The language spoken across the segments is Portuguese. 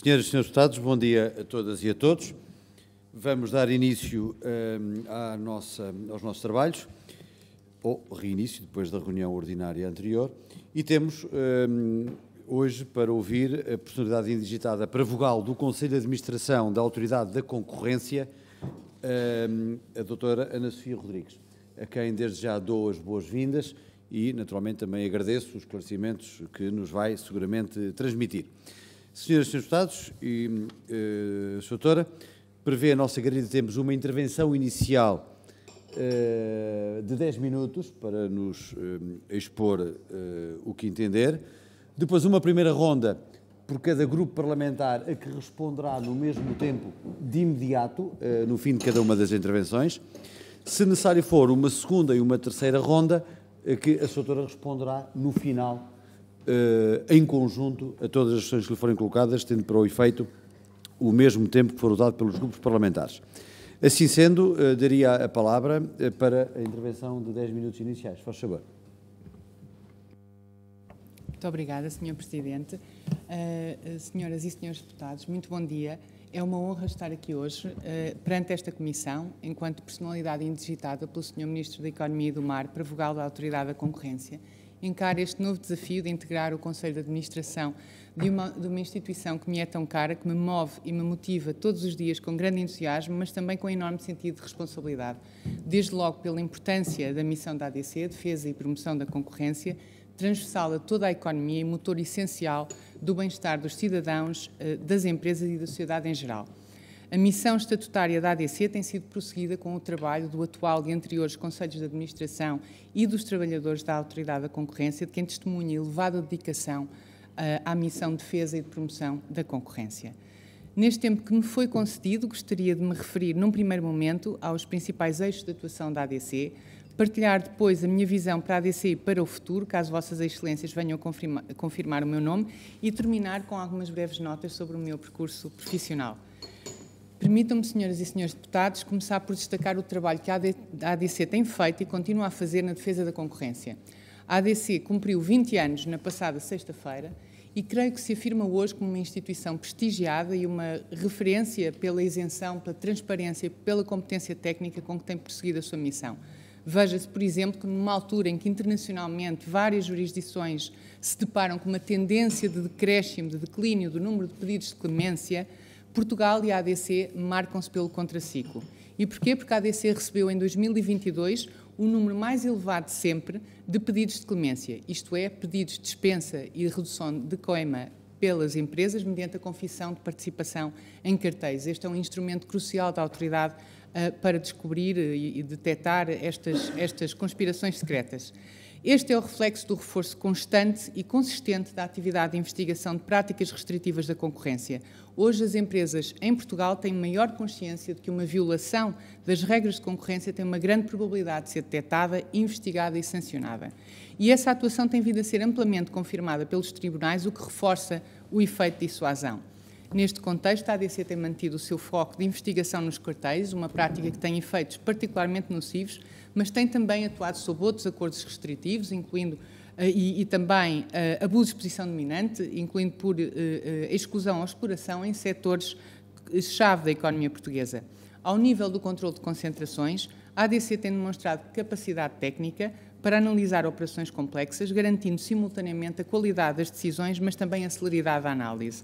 Senhoras e senhores deputados, bom dia a todas e a todos. Vamos dar início aos nossos trabalhos, ou reinício, depois da reunião ordinária anterior, e temos hoje para ouvir a personalidade indigitada para vogal do Conselho de Administração da Autoridade da Concorrência, a doutora Ana Sofia Rodrigues, a quem desde já dou as boas-vindas e, naturalmente, também agradeço os esclarecimentos que nos vai seguramente transmitir. Senhoras e senhores deputados e Sra. Doutora, prevê a nossa grelha de tempos uma intervenção inicial de 10 minutos para nos expor o que entender. Depois uma primeira ronda por cada grupo parlamentar a que responderá no mesmo tempo de imediato, no fim de cada uma das intervenções. Se necessário for, uma segunda e uma terceira ronda a que a Sra. Doutora responderá no final, em conjunto, a todas as questões que lhe forem colocadas, tendo para o efeito o mesmo tempo que for dado pelos grupos parlamentares. Assim sendo, daria a palavra para a intervenção de 10 minutos iniciais. Faz favor. Muito obrigada, Sr. Presidente. Senhoras e senhores deputados, muito bom dia. É uma honra estar aqui hoje, perante esta Comissão, enquanto personalidade indigitada pelo Sr. Ministro da Economia e do Mar, para vogal da Autoridade da Concorrência, encara este novo desafio de integrar o Conselho de Administração de uma instituição que me é tão cara, que me move e me motiva todos os dias com grande entusiasmo, mas também com enorme sentido de responsabilidade. Desde logo pela importância da missão da ADC, defesa e promoção da concorrência, transversal a toda a economia e motor essencial do bem-estar dos cidadãos, das empresas e da sociedade em geral. A missão estatutária da ADC tem sido prosseguida com o trabalho do atual e anteriores Conselhos de Administração e dos trabalhadores da Autoridade da Concorrência, de quem testemunha elevada dedicação à missão de defesa e de promoção da concorrência. Neste tempo que me foi concedido, gostaria de me referir, num primeiro momento, aos principais eixos de atuação da ADC, partilhar depois a minha visão para a ADC e para o futuro, caso Vossas Excelências venham confirmar o meu nome, e terminar com algumas breves notas sobre o meu percurso profissional. Permitam-me, senhoras e senhores deputados, começar por destacar o trabalho que a ADC tem feito e continua a fazer na defesa da concorrência. A ADC cumpriu 20 anos na passada sexta-feira e creio que se afirma hoje como uma instituição prestigiada e uma referência pela isenção, pela transparência e pela competência técnica com que tem prosseguido a sua missão. Veja-se, por exemplo, que numa altura em que internacionalmente várias jurisdições se deparam com uma tendência de decréscimo, de declínio do número de pedidos de clemência, Portugal e a ADC marcam-se pelo contraciclo. E porquê? Porque a ADC recebeu em 2022 o número mais elevado de sempre de pedidos de clemência, isto é, pedidos de dispensa e redução de coima pelas empresas mediante a confissão de participação em cartéis. Este é um instrumento crucial da autoridade para descobrir e detectar estas conspirações secretas. Este é o reflexo do reforço constante e consistente da atividade de investigação de práticas restritivas da concorrência. Hoje, as empresas em Portugal têm maior consciência de que uma violação das regras de concorrência tem uma grande probabilidade de ser detectada, investigada e sancionada. E essa atuação tem vindo a ser amplamente confirmada pelos tribunais, o que reforça o efeito de dissuasão. Neste contexto, a ADC tem mantido o seu foco de investigação nos cartéis, uma prática que tem efeitos particularmente nocivos, mas tem também atuado sob outros acordos restritivos, incluindo e também abuso de posição dominante, incluindo por exclusão ou exploração em setores-chave da economia portuguesa. Ao nível do controle de concentrações, a ADC tem demonstrado capacidade técnica para analisar operações complexas, garantindo simultaneamente a qualidade das decisões, mas também a celeridade da análise.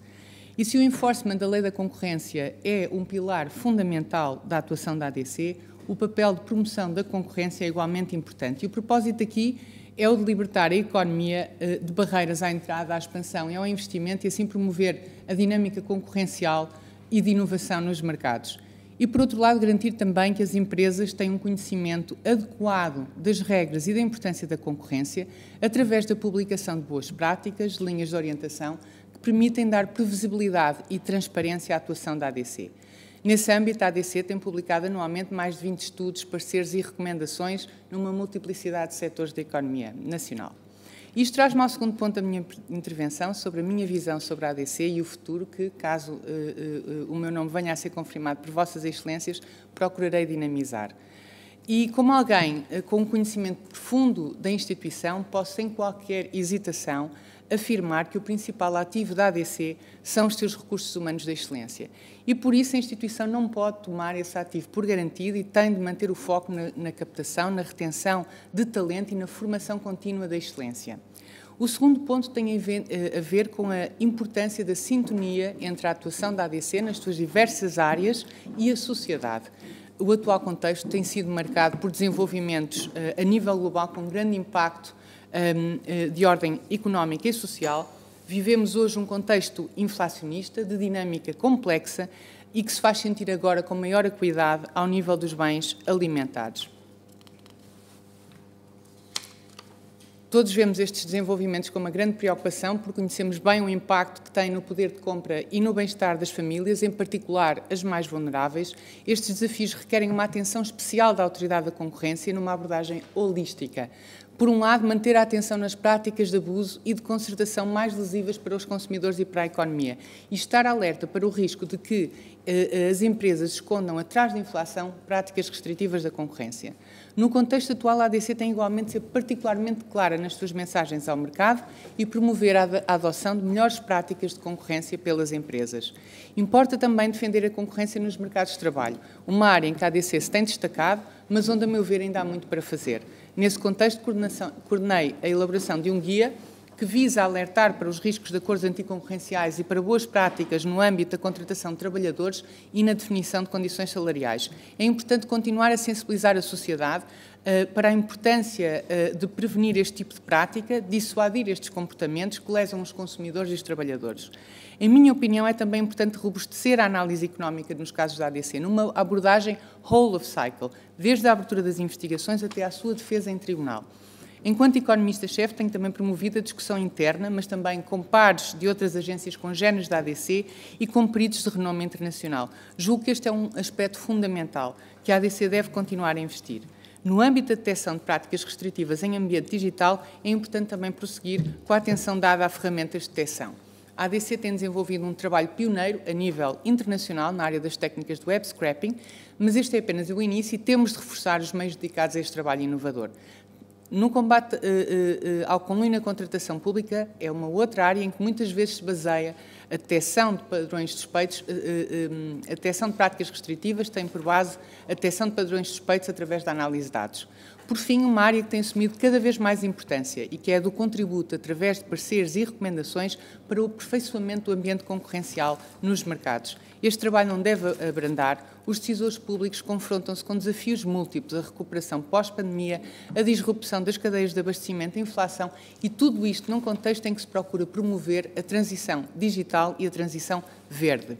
E se o enforcement da lei da concorrência é um pilar fundamental da atuação da ADC, o papel de promoção da concorrência é igualmente importante. E o propósito aqui é o de libertar a economia de barreiras à entrada, à expansão e ao investimento e assim promover a dinâmica concorrencial e de inovação nos mercados. E, por outro lado, garantir também que as empresas têm um conhecimento adequado das regras e da importância da concorrência através da publicação de boas práticas, de linhas de orientação, que permitem dar previsibilidade e transparência à atuação da ADC. Nesse âmbito, a ADC tem publicado anualmente mais de 20 estudos, pareceres e recomendações numa multiplicidade de setores da economia nacional. Isto traz-me ao segundo ponto da minha intervenção, sobre a minha visão sobre a ADC e o futuro que, caso o meu nome venha a ser confirmado por Vossas Excelências, procurarei dinamizar. E, como alguém com um conhecimento profundo da instituição, posso, sem qualquer hesitação, afirmar que o principal ativo da ADC são os seus recursos humanos de excelência. E, por isso, a instituição não pode tomar esse ativo por garantido e tem de manter o foco na captação, na retenção de talento e na formação contínua da excelência. O segundo ponto tem a ver com a importância da sintonia entre a atuação da ADC nas suas diversas áreas e a sociedade. O atual contexto tem sido marcado por desenvolvimentos a nível global com grande impacto de ordem económica e social. Vivemos hoje um contexto inflacionista, de dinâmica complexa e que se faz sentir agora com maior acuidade ao nível dos bens alimentares. Todos vemos estes desenvolvimentos com uma grande preocupação, porque conhecemos bem o impacto que tem no poder de compra e no bem-estar das famílias, em particular as mais vulneráveis. Estes desafios requerem uma atenção especial da Autoridade da Concorrência numa abordagem holística. Por um lado, manter a atenção nas práticas de abuso e de concertação mais lesivas para os consumidores e para a economia, e estar alerta para o risco de que as empresas escondam atrás da inflação práticas restritivas da concorrência. No contexto atual, a ADC tem igualmente de ser particularmente clara nas suas mensagens ao mercado e promover a adoção de melhores práticas de concorrência pelas empresas. Importa também defender a concorrência nos mercados de trabalho, uma área em que a ADC se tem destacado, mas onde, a meu ver, ainda há muito para fazer. Nesse contexto, coordenei a elaboração de um guia que visa alertar para os riscos de acordos anticoncorrenciais e para boas práticas no âmbito da contratação de trabalhadores e na definição de condições salariais. É importante continuar a sensibilizar a sociedade para a importância de prevenir este tipo de prática, dissuadir estes comportamentos que lesam os consumidores e os trabalhadores. Em minha opinião, é também importante robustecer a análise económica nos casos da ADC, numa abordagem whole of cycle, desde a abertura das investigações até à sua defesa em tribunal. Enquanto economista-chefe, tenho também promovido a discussão interna, mas também com pares de outras agências congêneres da ADC e com peritos de renome internacional. Julgo que este é um aspecto fundamental que a ADC deve continuar a investir. No âmbito da detecção de práticas restritivas em ambiente digital, é importante também prosseguir com a atenção dada a ferramentas de detecção. A ADC tem desenvolvido um trabalho pioneiro a nível internacional na área das técnicas de web scraping, mas este é apenas o início e temos de reforçar os meios dedicados a este trabalho inovador. No combate ao conluio na contratação pública, é uma outra área em que muitas vezes se baseia a detecção de padrões suspeitos, a detecção de práticas restritivas tem por base a detecção de padrões suspeitos através da análise de dados. Por fim, uma área que tem assumido cada vez mais importância e que é do contributo através de pareceres e recomendações para o aperfeiçoamento do ambiente concorrencial nos mercados. Este trabalho não deve abrandar. Os decisores públicos confrontam-se com desafios múltiplos, a recuperação pós-pandemia, a disrupção das cadeias de abastecimento, a inflação e tudo isto num contexto em que se procura promover a transição digital e a transição verde.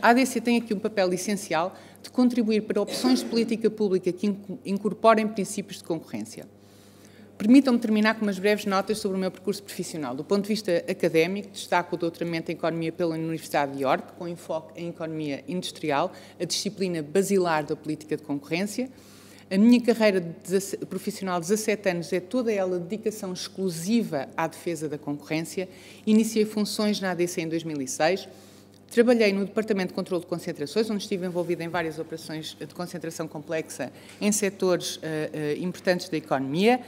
A ADC tem aqui um papel essencial de contribuir para opções de política pública que incorporem princípios de concorrência. Permitam-me terminar com umas breves notas sobre o meu percurso profissional. Do ponto de vista académico, destaco o doutoramento em Economia pela Universidade de York, com enfoque em Economia Industrial, a disciplina basilar da política de concorrência. A minha carreira profissional de 17 anos é toda ela dedicação exclusiva à defesa da concorrência. Iniciei funções na ADC em 2006. Trabalhei no Departamento de Controlo de Concentrações, onde estive envolvida em várias operações de concentração complexa em setores importantes da economia,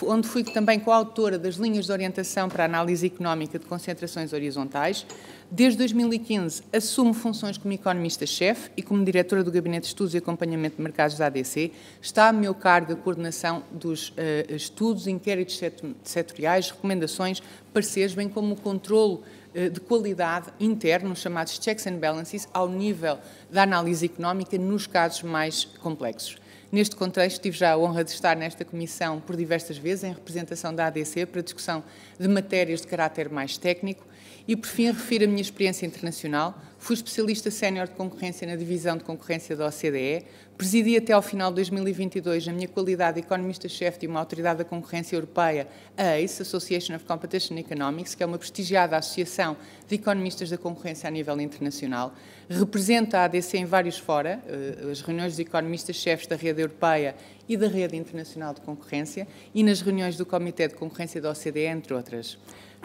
onde fui também coautora das linhas de orientação para a análise económica de concentrações horizontais. Desde 2015 assumo funções como economista-chefe e como diretora do Gabinete de Estudos e Acompanhamento de Mercados da ADC. Está a meu cargo a coordenação dos estudos, inquéritos setoriais, recomendações, pareceres, bem como o controlo de qualidade interno, chamados checks and balances, ao nível da análise económica nos casos mais complexos. Neste contexto, tive já a honra de estar nesta comissão por diversas vezes, em representação da ADC, para discussão de matérias de caráter mais técnico e, por fim, refiro a minha experiência internacional. Fui especialista sénior de concorrência na divisão de concorrência da OCDE, presidi até ao final de 2022, na minha qualidade de economista-chefe de uma autoridade da concorrência europeia, a ACE, Association of Competition Economics, que é uma prestigiada associação de economistas da concorrência a nível internacional. Representa a ADC em vários fora, as reuniões dos economistas-chefes da rede europeia e da rede internacional de concorrência e nas reuniões do Comitê de Concorrência da OCDE, entre outras.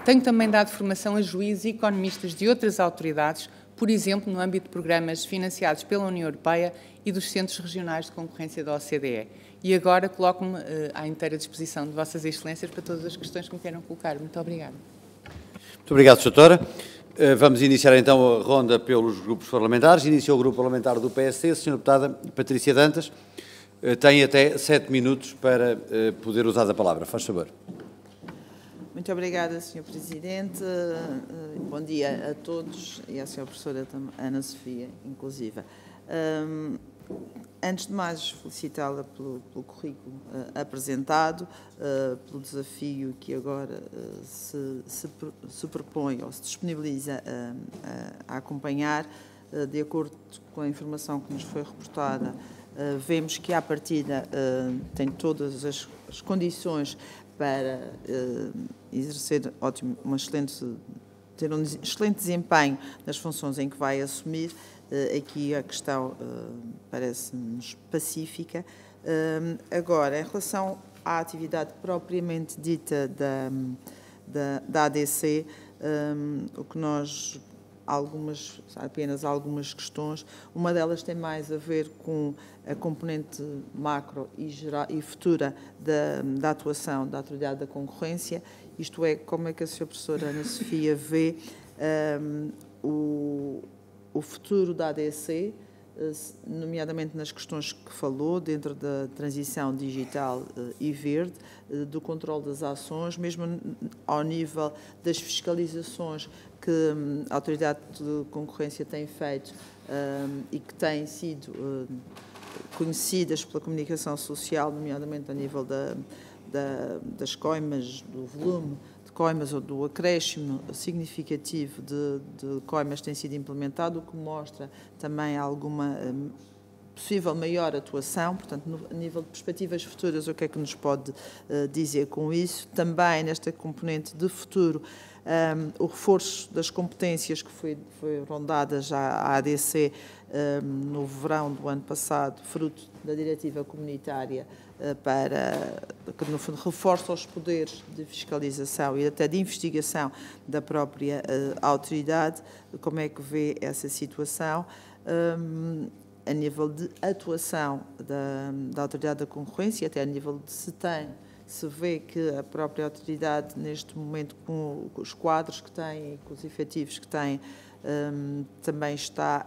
Tenho também dado formação a juízes e economistas de outras autoridades, por exemplo, no âmbito de programas financiados pela União Europeia e dos Centros Regionais de Concorrência da OCDE. E agora coloco-me à inteira disposição de Vossas Excelências para todas as questões que me queiram colocar. Muito obrigada. Muito obrigado, Sra. Doutora. Vamos iniciar então a ronda pelos grupos parlamentares. Inicia o grupo parlamentar do PSD, a Sra. Deputada Patrícia Dantas. Tem até 7 minutos para poder usar a palavra. Faz favor. Muito obrigada, Sr. Presidente. Bom dia a todos e à Sra. Professora Ana Sofia, inclusive. Antes de mais, felicitá-la pelo currículo apresentado, pelo desafio que agora se propõe ou se disponibiliza a acompanhar. De acordo com a informação que nos foi reportada, vemos que, à partida, tem todas as condições para exercer ter um excelente desempenho nas funções em que vai assumir. Aqui a questão parece-nos pacífica. Agora, em relação à atividade propriamente dita da ADC, o que nós, apenas algumas questões, uma delas tem mais a ver com a componente macro e futura da atuação da Autoridade da Concorrência, isto é, como é que a Sra. Professora Ana Sofia vê o futuro da ADC, nomeadamente nas questões que falou, dentro da transição digital e verde, do controle das ações, mesmo ao nível das fiscalizações que a Autoridade de Concorrência tem feito e que têm sido conhecidas pela comunicação social, nomeadamente a nível das coimas, do volume de coimas ou do acréscimo significativo de coimas que tem sido implementado, o que mostra também alguma possível maior atuação. Portanto, a nível de perspectivas futuras, o que é que nos pode dizer com isso? Também nesta componente de futuro, o reforço das competências que foi rondada já à ADC no verão do ano passado, fruto da diretiva comunitária, que no fundo reforça os poderes de fiscalização e até de investigação da própria autoridade. Como é que vê essa situação? A nível de atuação da Autoridade da Concorrência, até a nível de se vê que a própria autoridade, neste momento, com os quadros que tem e com os efetivos que tem, também está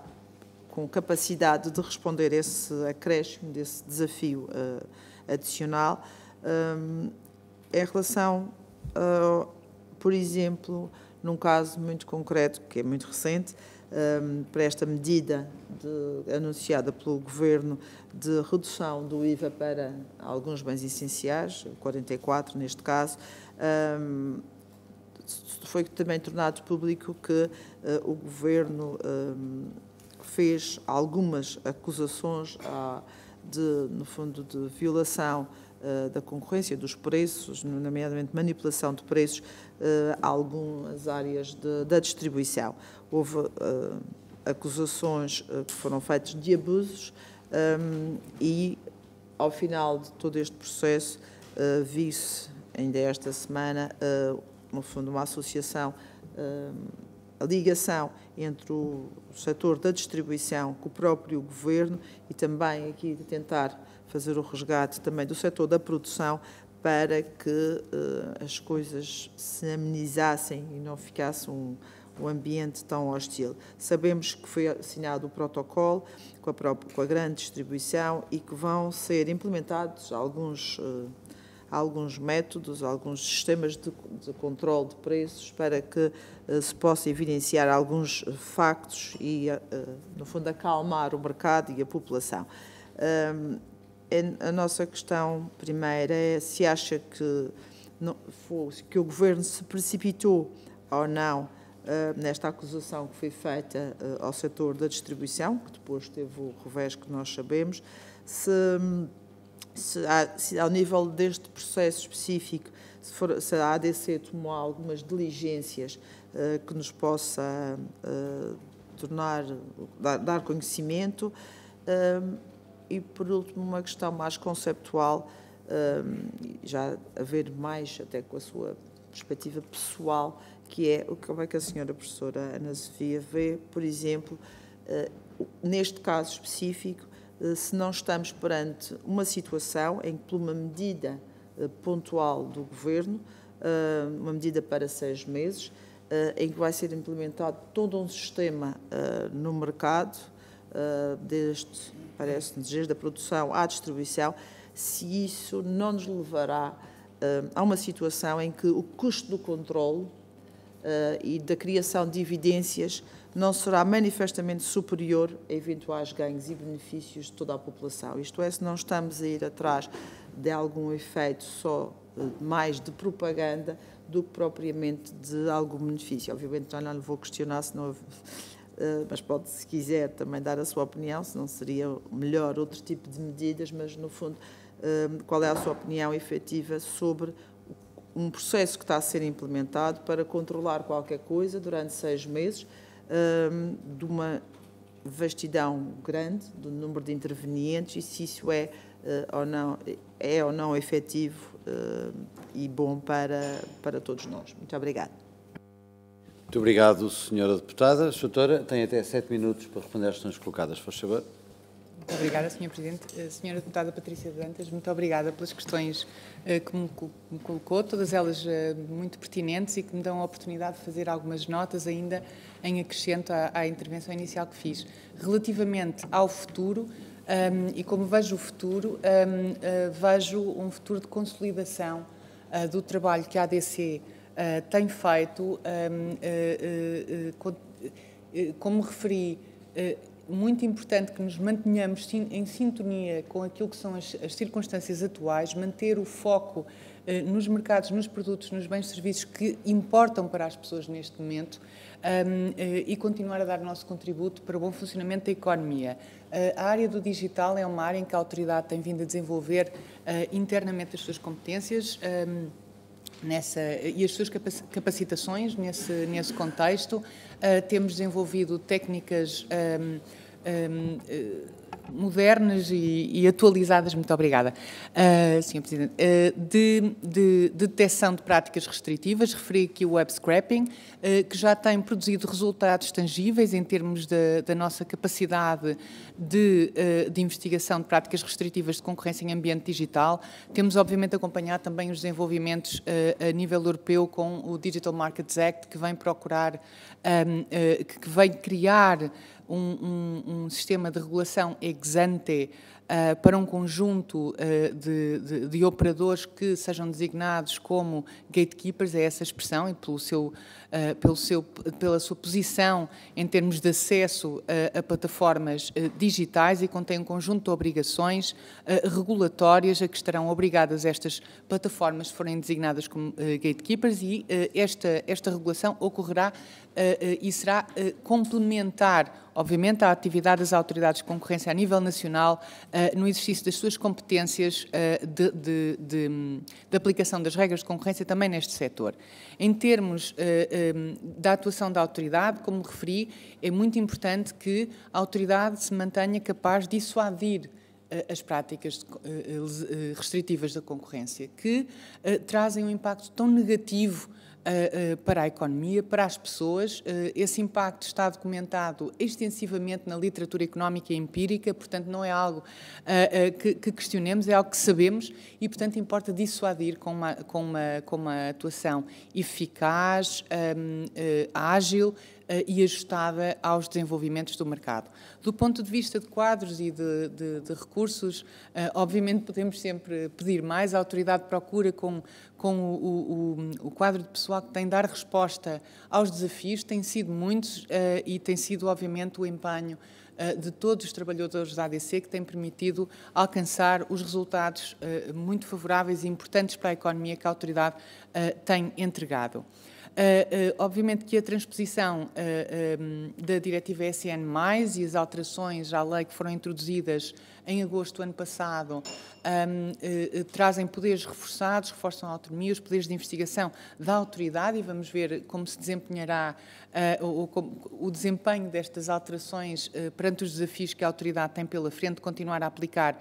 com capacidade de responder a esse acréscimo, desse desafio adicional. Em relação, por exemplo, num caso muito concreto, que é muito recente, para esta medida anunciada pelo Governo de redução do IVA para alguns bens essenciais, 44 neste caso, foi também tornado público que o Governo fez algumas acusações no fundo, de violação da concorrência, dos preços, nomeadamente manipulação de preços, a algumas áreas da distribuição. Houve acusações que foram feitas de abusos e, ao final de todo este processo, vi-se, ainda esta semana, no fundo, uma associação, a ligação entre o setor da distribuição com o próprio Governo e também aqui de tentar fazer o resgate também do setor da produção para que as coisas se amenizassem e não ficasse um ambiente tão hostil. Sabemos que foi assinado o protocolo com a grande distribuição e que vão ser implementados alguns métodos, alguns sistemas de controle de preços para que se possa evidenciar alguns factos e, no fundo, acalmar o mercado e a população. A nossa questão primeira é se acha que o Governo se precipitou ou não nesta acusação que foi feita ao setor da distribuição, que depois teve o revés que nós sabemos, se ao nível deste processo específico, se a ADC tomou algumas diligências que nos possa dar conhecimento. E, por último, uma questão mais conceptual, já a ver mais até com a sua perspectiva pessoal, que é como é que a senhora professora Ana Sofia vê, por exemplo, neste caso específico, se não estamos perante uma situação em que, por uma medida pontual do Governo, uma medida para 6 meses, em que vai ser implementado todo um sistema no mercado, parece-nos, desde a produção à distribuição, se isso não nos levará a uma situação em que o custo do controle e da criação de evidências não será manifestamente superior a eventuais ganhos e benefícios de toda a população. Isto é, se não estamos a ir atrás de algum efeito só mais de propaganda do que propriamente de algum benefício. Obviamente não lhe vou questionar, senão, mas pode, se quiser, também dar a sua opinião, se não seria melhor outro tipo de medidas, mas, no fundo, qual é a sua opinião efetiva sobre um processo que está a ser implementado para controlar qualquer coisa durante 6 meses, de uma vastidão grande do número de intervenientes, e se isso é ou não efetivo e bom para todos nós. Muito obrigada. Muito obrigado, Sra. Deputada. Sra. Doutora, tem até 7 minutos para responder às questões colocadas, por favor. Muito obrigada, Sr. Presidente. Sra. Deputada Patrícia Dantas, muito obrigada pelas questões que me colocou, todas elas muito pertinentes e que me dão a oportunidade de fazer algumas notas ainda em acrescento à intervenção inicial que fiz. Relativamente ao futuro, e como vejo o futuro, vejo um futuro de consolidação do trabalho que a ADC tem feito, como referi, muito importante que nos mantenhamos em sintonia com aquilo que são as circunstâncias atuais, manter o foco nos mercados, nos produtos, nos bens e serviços que importam para as pessoas neste momento e continuar a dar o nosso contributo para o bom funcionamento da economia. A área do digital é uma área em que a autoridade tem vindo a desenvolver internamente as suas competências e as suas capacitações nesse contexto. Temos desenvolvido técnicas modernas e atualizadas, muito obrigada, Sr. Presidente, de detecção de práticas restritivas. Referi aqui o web scrapping, que já tem produzido resultados tangíveis em termos da nossa capacidade de investigação de práticas restritivas de concorrência em ambiente digital. Temos, obviamente, acompanhado também os desenvolvimentos a nível europeu com o Digital Markets Act, que vem procurar, que vem criar um sistema de regulação ex ante para um conjunto de operadores que sejam designados como gatekeepers, é essa expressão, e pela sua posição em termos de acesso a plataformas digitais, e contém um conjunto de obrigações regulatórias a que estarão obrigadas estas plataformas se forem designadas como gatekeepers, e esta regulação ocorrerá e será complementar, obviamente, à atividade das autoridades de concorrência a nível nacional no exercício das suas competências de aplicação das regras de concorrência também neste setor. Em termos da atuação da autoridade, como referi, é muito importante que a autoridade se mantenha capaz de dissuadir as práticas restritivas da concorrência, que trazem um impacto tão negativo para a economia, para as pessoas. Esse impacto está documentado extensivamente na literatura económica e empírica, portanto não é algo que questionemos, é algo que sabemos e, portanto, importa dissuadir com uma atuação eficaz, ágil e ajustada aos desenvolvimentos do mercado. Do ponto de vista de quadros e de recursos, obviamente podemos sempre pedir mais. A autoridade procura, com o quadro de pessoal que tem, dar resposta aos desafios. Tem sido muitos e tem sido, obviamente, o empenho de todos os trabalhadores da ADC que tem permitido alcançar os resultados muito favoráveis e importantes para a economia que a autoridade tem entregado. Obviamente que a transposição da diretiva ECN+, e as alterações à lei que foram introduzidas em agosto do ano passado trazem poderes reforçados, reforçam a autonomia, os poderes de investigação da autoridade, e vamos ver como se desempenhará o desempenho destas alterações perante os desafios que a autoridade tem pela frente, continuar a aplicar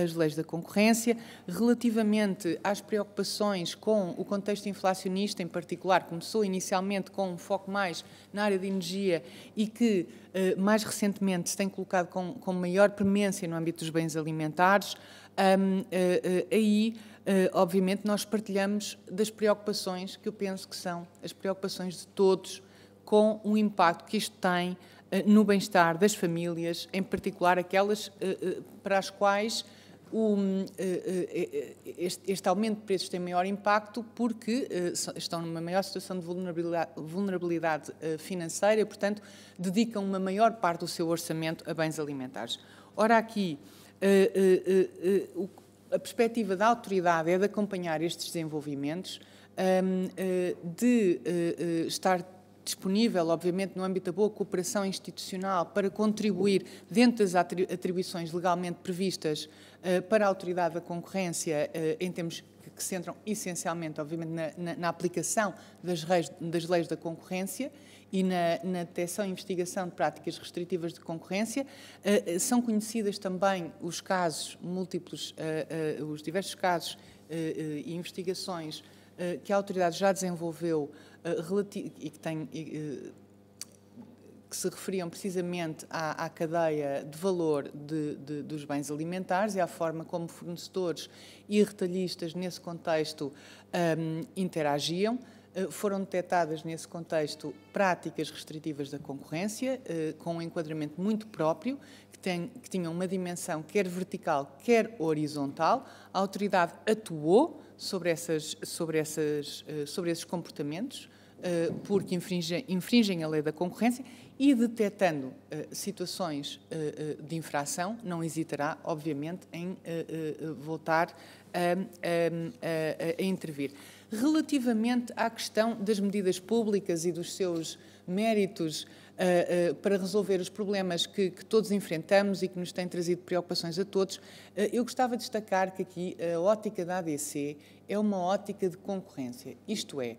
as leis da concorrência. Relativamente às preocupações com o contexto inflacionista, em particular, começou inicialmente com um foco mais na área de energia e que mais recentemente se tem colocado com maior premência no âmbito dos bens alimentares. Aí obviamente nós partilhamos das preocupações que eu penso que são as preocupações de todos com o impacto que isto tem no bem-estar das famílias, em particular aquelas para as quais este aumento de preços tem maior impacto porque estão numa maior situação de vulnerabilidade financeira e, portanto, dedicam uma maior parte do seu orçamento a bens alimentares. Ora, aqui, a perspectiva da autoridade é de acompanhar estes desenvolvimentos, de estar disponível, obviamente, no âmbito da boa cooperação institucional para contribuir dentro das atribuições legalmente previstas para a autoridade da concorrência em termos que se centram essencialmente, obviamente, na aplicação das leis da concorrência e na detecção e investigação de práticas restritivas de concorrência. São conhecidas também os casos múltiplos, os diversos casos e investigações que a autoridade já desenvolveu e que se referiam precisamente à cadeia de valor dos bens alimentares e à forma como fornecedores e retalhistas, nesse contexto, interagiam. Foram detectadas, nesse contexto, práticas restritivas da concorrência, com um enquadramento muito próprio, que tinham uma dimensão quer vertical, quer horizontal. A autoridade atuou sobre esses comportamentos, porque infringem a lei da concorrência, e detectando situações de infração, não hesitará, obviamente, em voltar a intervir. Relativamente à questão das medidas públicas e dos seus méritos para resolver os problemas que todos enfrentamos e que nos têm trazido preocupações a todos, eu gostava de destacar que aqui a ótica da ADC é uma ótica de concorrência, isto é,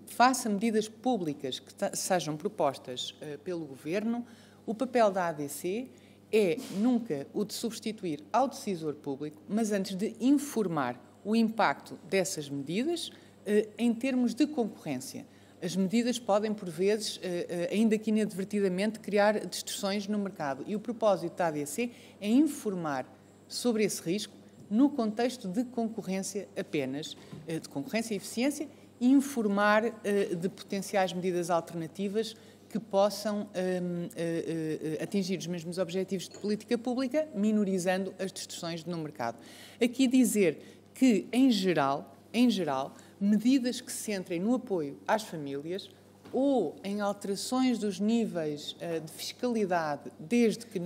face a medidas públicas que sejam propostas pelo Governo, o papel da ADC é nunca o de substituir ao decisor público, mas antes de informar o impacto dessas medidas em termos de concorrência. As medidas podem, por vezes, ainda que inadvertidamente, criar distorções no mercado. E o propósito da ADC é informar sobre esse risco no contexto de concorrência apenas, de concorrência e eficiência, e informar de potenciais medidas alternativas que possam atingir os mesmos objetivos de política pública, minorizando as distorções no mercado. Aqui dizer que, em geral, medidas que se centrem no apoio às famílias ou em alterações dos níveis de fiscalidade, desde que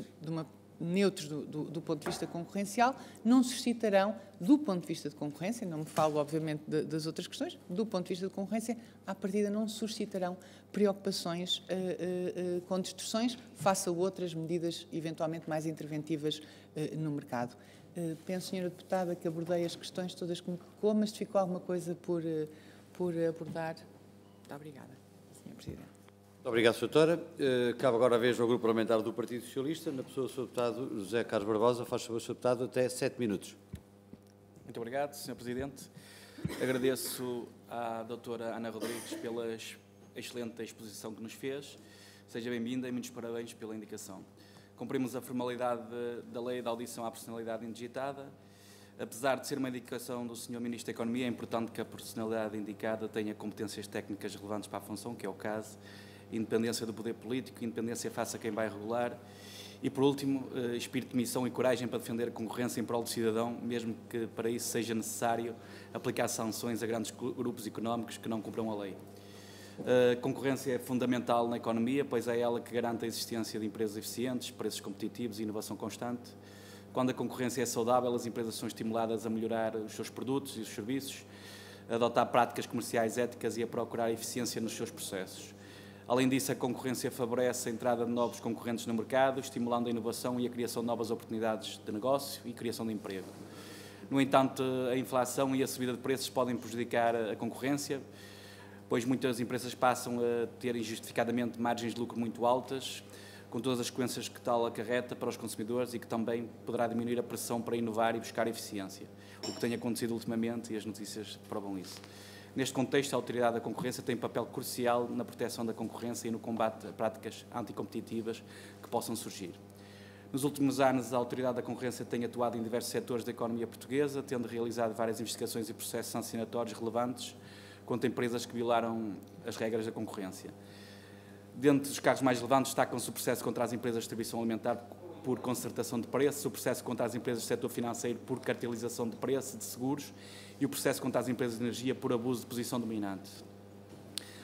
neutros do ponto de vista concorrencial, não suscitarão, do ponto de vista de concorrência, não me falo obviamente das outras questões, do ponto de vista de concorrência, à partida não suscitarão preocupações com distorções face a outras medidas eventualmente mais interventivas no mercado. Penso, Sra. Deputada, que abordei as questões todas que me colocou, mas ficou alguma coisa por abordar. Muito obrigada, Sr. Presidente. Muito obrigado, Sra. Doutora. Cabe agora a vez ao Grupo Parlamentar do Partido Socialista, na pessoa do Sr. Deputado José Carlos Barbosa. Faz favor, Sr. Deputado, até 7 minutos. Muito obrigado, Sr. Presidente. Agradeço à doutora Ana Rodrigues pela excelente exposição que nos fez. Seja bem-vinda e muitos parabéns pela indicação. Cumprimos a formalidade da lei da audição à personalidade indigitada. Apesar de ser uma indicação do Sr. Ministro da Economia, é importante que a personalidade indicada tenha competências técnicas relevantes para a função, que é o caso, independência do poder político, independência face a quem vai regular e, por último, espírito de missão e coragem para defender a concorrência em prol do cidadão, mesmo que para isso seja necessário aplicar sanções a grandes grupos económicos que não cumpram a lei. A concorrência é fundamental na economia, pois é ela que garante a existência de empresas eficientes, preços competitivos e inovação constante. Quando a concorrência é saudável, as empresas são estimuladas a melhorar os seus produtos e os serviços, a adotar práticas comerciais éticas e a procurar eficiência nos seus processos. Além disso, a concorrência favorece a entrada de novos concorrentes no mercado, estimulando a inovação e a criação de novas oportunidades de negócio e criação de emprego. No entanto, a inflação e a subida de preços podem prejudicar a concorrência, pois muitas empresas passam a ter injustificadamente margens de lucro muito altas, com todas as consequências que tal acarreta para os consumidores e que também poderá diminuir a pressão para inovar e buscar eficiência, o que tem acontecido ultimamente e as notícias provam isso. Neste contexto, a Autoridade da Concorrência tem papel crucial na proteção da concorrência e no combate a práticas anticompetitivas que possam surgir. Nos últimos anos, a Autoridade da Concorrência tem atuado em diversos setores da economia portuguesa, tendo realizado várias investigações e processos sancionatórios relevantes contra empresas que violaram as regras da concorrência. Dentre os casos mais relevantes, destacam-se o processo contra as empresas de distribuição alimentar por concertação de preços, o processo contra as empresas do setor financeiro por cartelização de preços de seguros e o processo contra as empresas de energia por abuso de posição dominante.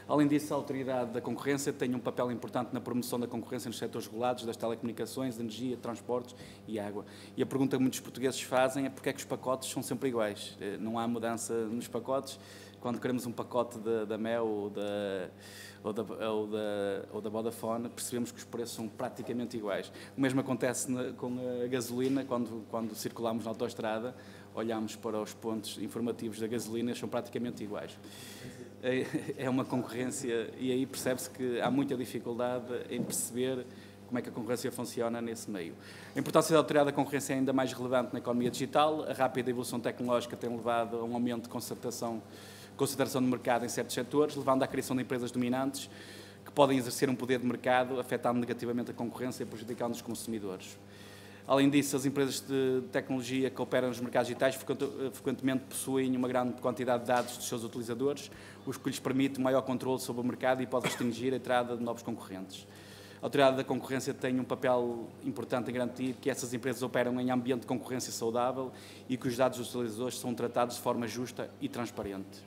Além disso, a Autoridade da Concorrência tem um papel importante na promoção da concorrência nos setores regulados das telecomunicações, energia, transportes e água. E a pergunta que muitos portugueses fazem é porque é que os pacotes são sempre iguais. Não há mudança nos pacotes. Quando queremos um pacote da Mel ou da Vodafone, percebemos que os preços são praticamente iguais. O mesmo acontece com a gasolina, quando circulamos na autoestrada, olhamos para os pontos informativos da gasolina, são praticamente iguais. É uma concorrência e aí percebe-se que há muita dificuldade em perceber como é que a concorrência funciona nesse meio. A importância da Autoridade da Concorrência é ainda mais relevante na economia digital. A rápida evolução tecnológica tem levado a um aumento de concentração do mercado em certos setores, levando à criação de empresas dominantes que podem exercer um poder de mercado, afetando negativamente a concorrência e prejudicando os consumidores. Além disso, as empresas de tecnologia que operam nos mercados digitais frequentemente possuem uma grande quantidade de dados dos seus utilizadores, o que lhes permite um maior controle sobre o mercado e pode restringir a entrada de novos concorrentes. A Autoridade da Concorrência tem um papel importante em garantir que essas empresas operam em ambiente de concorrência saudável e que os dados dos utilizadores são tratados de forma justa e transparente.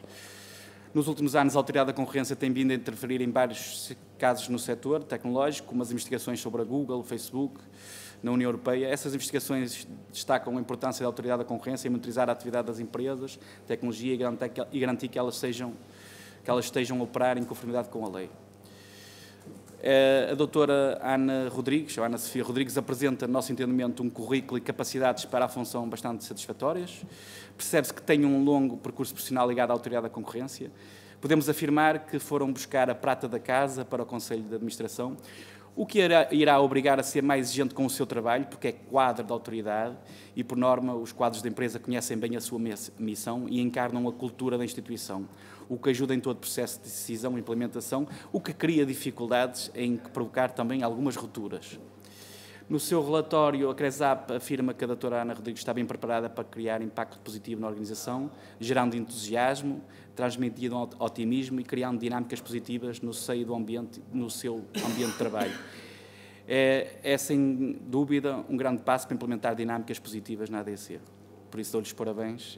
Nos últimos anos, a Autoridade da Concorrência tem vindo a interferir em vários casos no setor tecnológico, como as investigações sobre a Google, o Facebook, na União Europeia. Essas investigações destacam a importância da Autoridade da Concorrência em monitorizar a atividade das empresas, tecnologia e garantir que elas estejam a operar em conformidade com a lei. A doutora Ana Rodrigues, ou Ana Sofia Rodrigues, apresenta, no nosso entendimento, um currículo e capacidades para a função bastante satisfatórias. Percebe-se que tem um longo percurso profissional ligado à Autoridade da Concorrência. Podemos afirmar que foram buscar a prata da casa para o Conselho de Administração, o que irá obrigar a ser mais exigente com o seu trabalho, porque é quadro da autoridade e, por norma, os quadros da empresa conhecem bem a sua missão e encarnam a cultura da instituição, o que ajuda em todo o processo de decisão e implementação, o que cria dificuldades em provocar também algumas rupturas. No seu relatório, a CRESAP afirma que a doutora Ana Rodrigues está bem preparada para criar impacto positivo na organização, gerando entusiasmo, transmitindo otimismo e criando dinâmicas positivas no seio do ambiente, no seu ambiente de trabalho. É sem dúvida um grande passo para implementar dinâmicas positivas na ADC. Por isso dou-lhes parabéns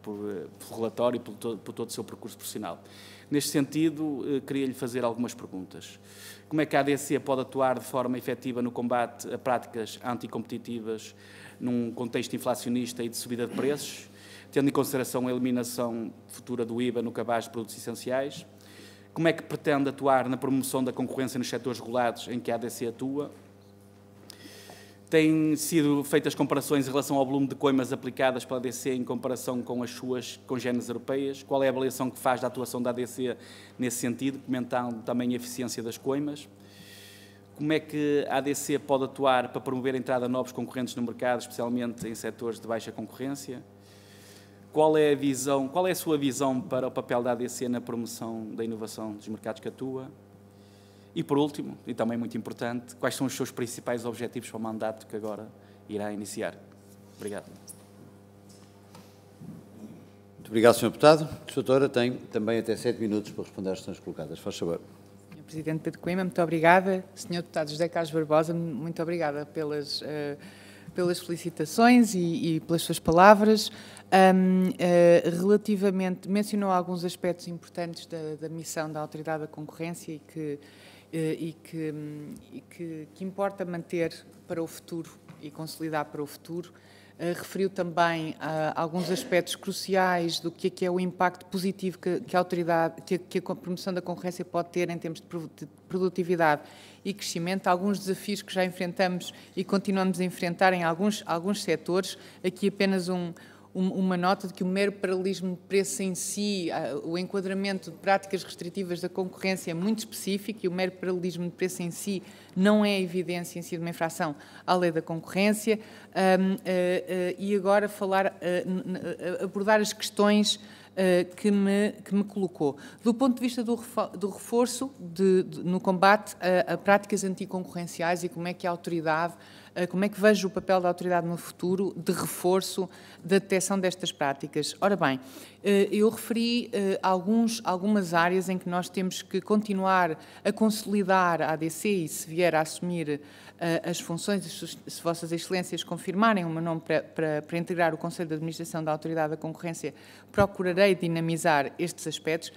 pelo relatório e por todo o seu percurso profissional. Neste sentido, queria-lhe fazer algumas perguntas. Como é que a ADC pode atuar de forma efetiva no combate a práticas anticompetitivas num contexto inflacionista e de subida de preços, tendo em consideração a eliminação futura do IVA no cabaz de produtos essenciais? Como é que pretende atuar na promoção da concorrência nos setores regulados em que a ADC atua? Têm sido feitas comparações em relação ao volume de coimas aplicadas pela ADC em comparação com as suas congêneres europeias? Qual é a avaliação que faz da atuação da ADC nesse sentido, comentando também a eficiência das coimas? Como é que a ADC pode atuar para promover a entrada de novos concorrentes no mercado, especialmente em setores de baixa concorrência? Qual é a sua visão para o papel da ADC na promoção da inovação dos mercados que atua? E, por último, e também muito importante, quais são os seus principais objetivos para o mandato que agora irá iniciar? Obrigado. Muito obrigado, Sr. Deputado. A doutora tem também até 7 minutos para responder às questões colocadas. Faz favor. Sr. Presidente Pedro Coimbra, muito obrigada. Sr. Deputado José Carlos Barbosa, muito obrigada pelas felicitações e pelas suas palavras. Relativamente, mencionou alguns aspectos importantes da missão da Autoridade da Concorrência e que importa manter para o futuro e consolidar para o futuro. Referiu também alguns aspectos cruciais do que é o impacto positivo que a autoridade, que a promoção da concorrência pode ter em termos de produtividade e crescimento, alguns desafios que já enfrentamos e continuamos a enfrentar em alguns setores. Aqui apenas uma nota de que o mero paralelismo de preço em si, o enquadramento de práticas restritivas da concorrência é muito específico e o mero paralelismo de preço em si não é evidência em si de uma infração à lei da concorrência. E agora abordar as questões que me colocou. Do ponto de vista do reforço no combate a práticas anticoncorrenciais e como é que a autoridade, como é que vejo o papel da autoridade no futuro de reforço da detecção destas práticas. Ora bem, eu referi algumas áreas em que nós temos que continuar a consolidar a ADC e, se vier a assumir as funções, se Vossas Excelências confirmarem o meu nome para integrar o Conselho de Administração da Autoridade da Concorrência, procurarei dinamizar estes aspectos.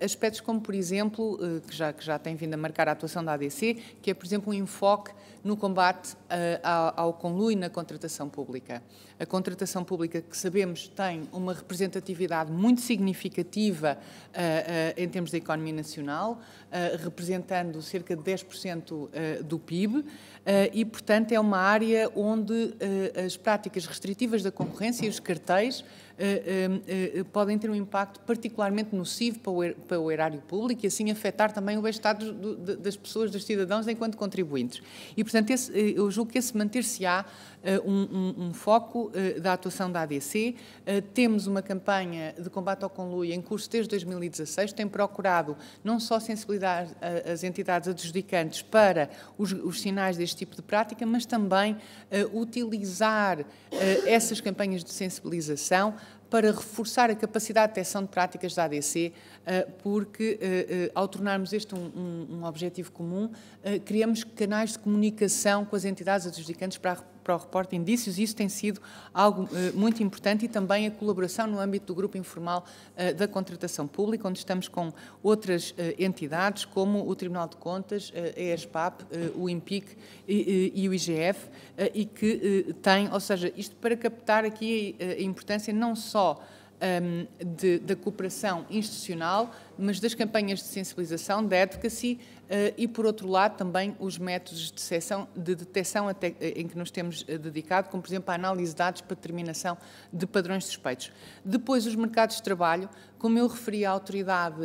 Aspectos como, por exemplo, que já tem vindo a marcar a atuação da ADC, que é, por exemplo, um enfoque no combate ao conluio na contratação pública. A contratação pública, que sabemos tem uma representatividade muito significativa em termos da economia nacional, representando cerca de 10% do PIB, e, portanto, é uma área onde as práticas restritivas da concorrência e os cartéis podem ter um impacto particularmente nocivo para o erário público e assim afetar também o bem-estar das pessoas, dos cidadãos, enquanto contribuintes. E, portanto, eu julgo que esse manter-se-á um foco da atuação da ADC. Temos uma campanha de combate ao conluio em curso desde 2016, tem procurado não só sensibilizar as entidades adjudicantes para os sinais deste tipo de prática, mas também utilizar essas campanhas de sensibilização para reforçar a capacidade de detecção de práticas da ADC, porque, ao tornarmos este um objetivo comum, criamos canais de comunicação com as entidades adjudicantes para o reporte de indícios, e isso tem sido algo muito importante, e também a colaboração no âmbito do grupo informal da contratação pública, onde estamos com outras entidades, como o Tribunal de Contas, a ESPAP, o IMPIC e o IGF, e que tem, ou seja, isto para captar aqui a importância não só da cooperação institucional, mas das campanhas de sensibilização, de advocacy, e, por outro lado, também os métodos de detecção em que nos temos dedicado, como, por exemplo, a análise de dados para determinação de padrões suspeitos. Depois, os mercados de trabalho, como eu referi, a autoridade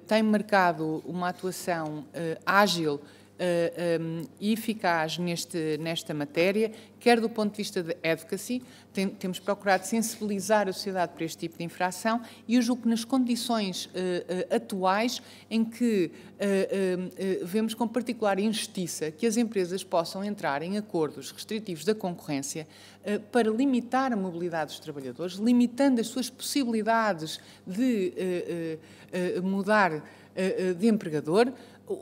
tem marcado uma atuação ágil e eficaz nesta matéria, quer do ponto de vista de advocacy, temos procurado sensibilizar a sociedade para este tipo de infração, e eu julgo que nas condições atuais em que vemos com particular injustiça que as empresas possam entrar em acordos restritivos da concorrência para limitar a mobilidade dos trabalhadores, limitando as suas possibilidades de mudar de empregador,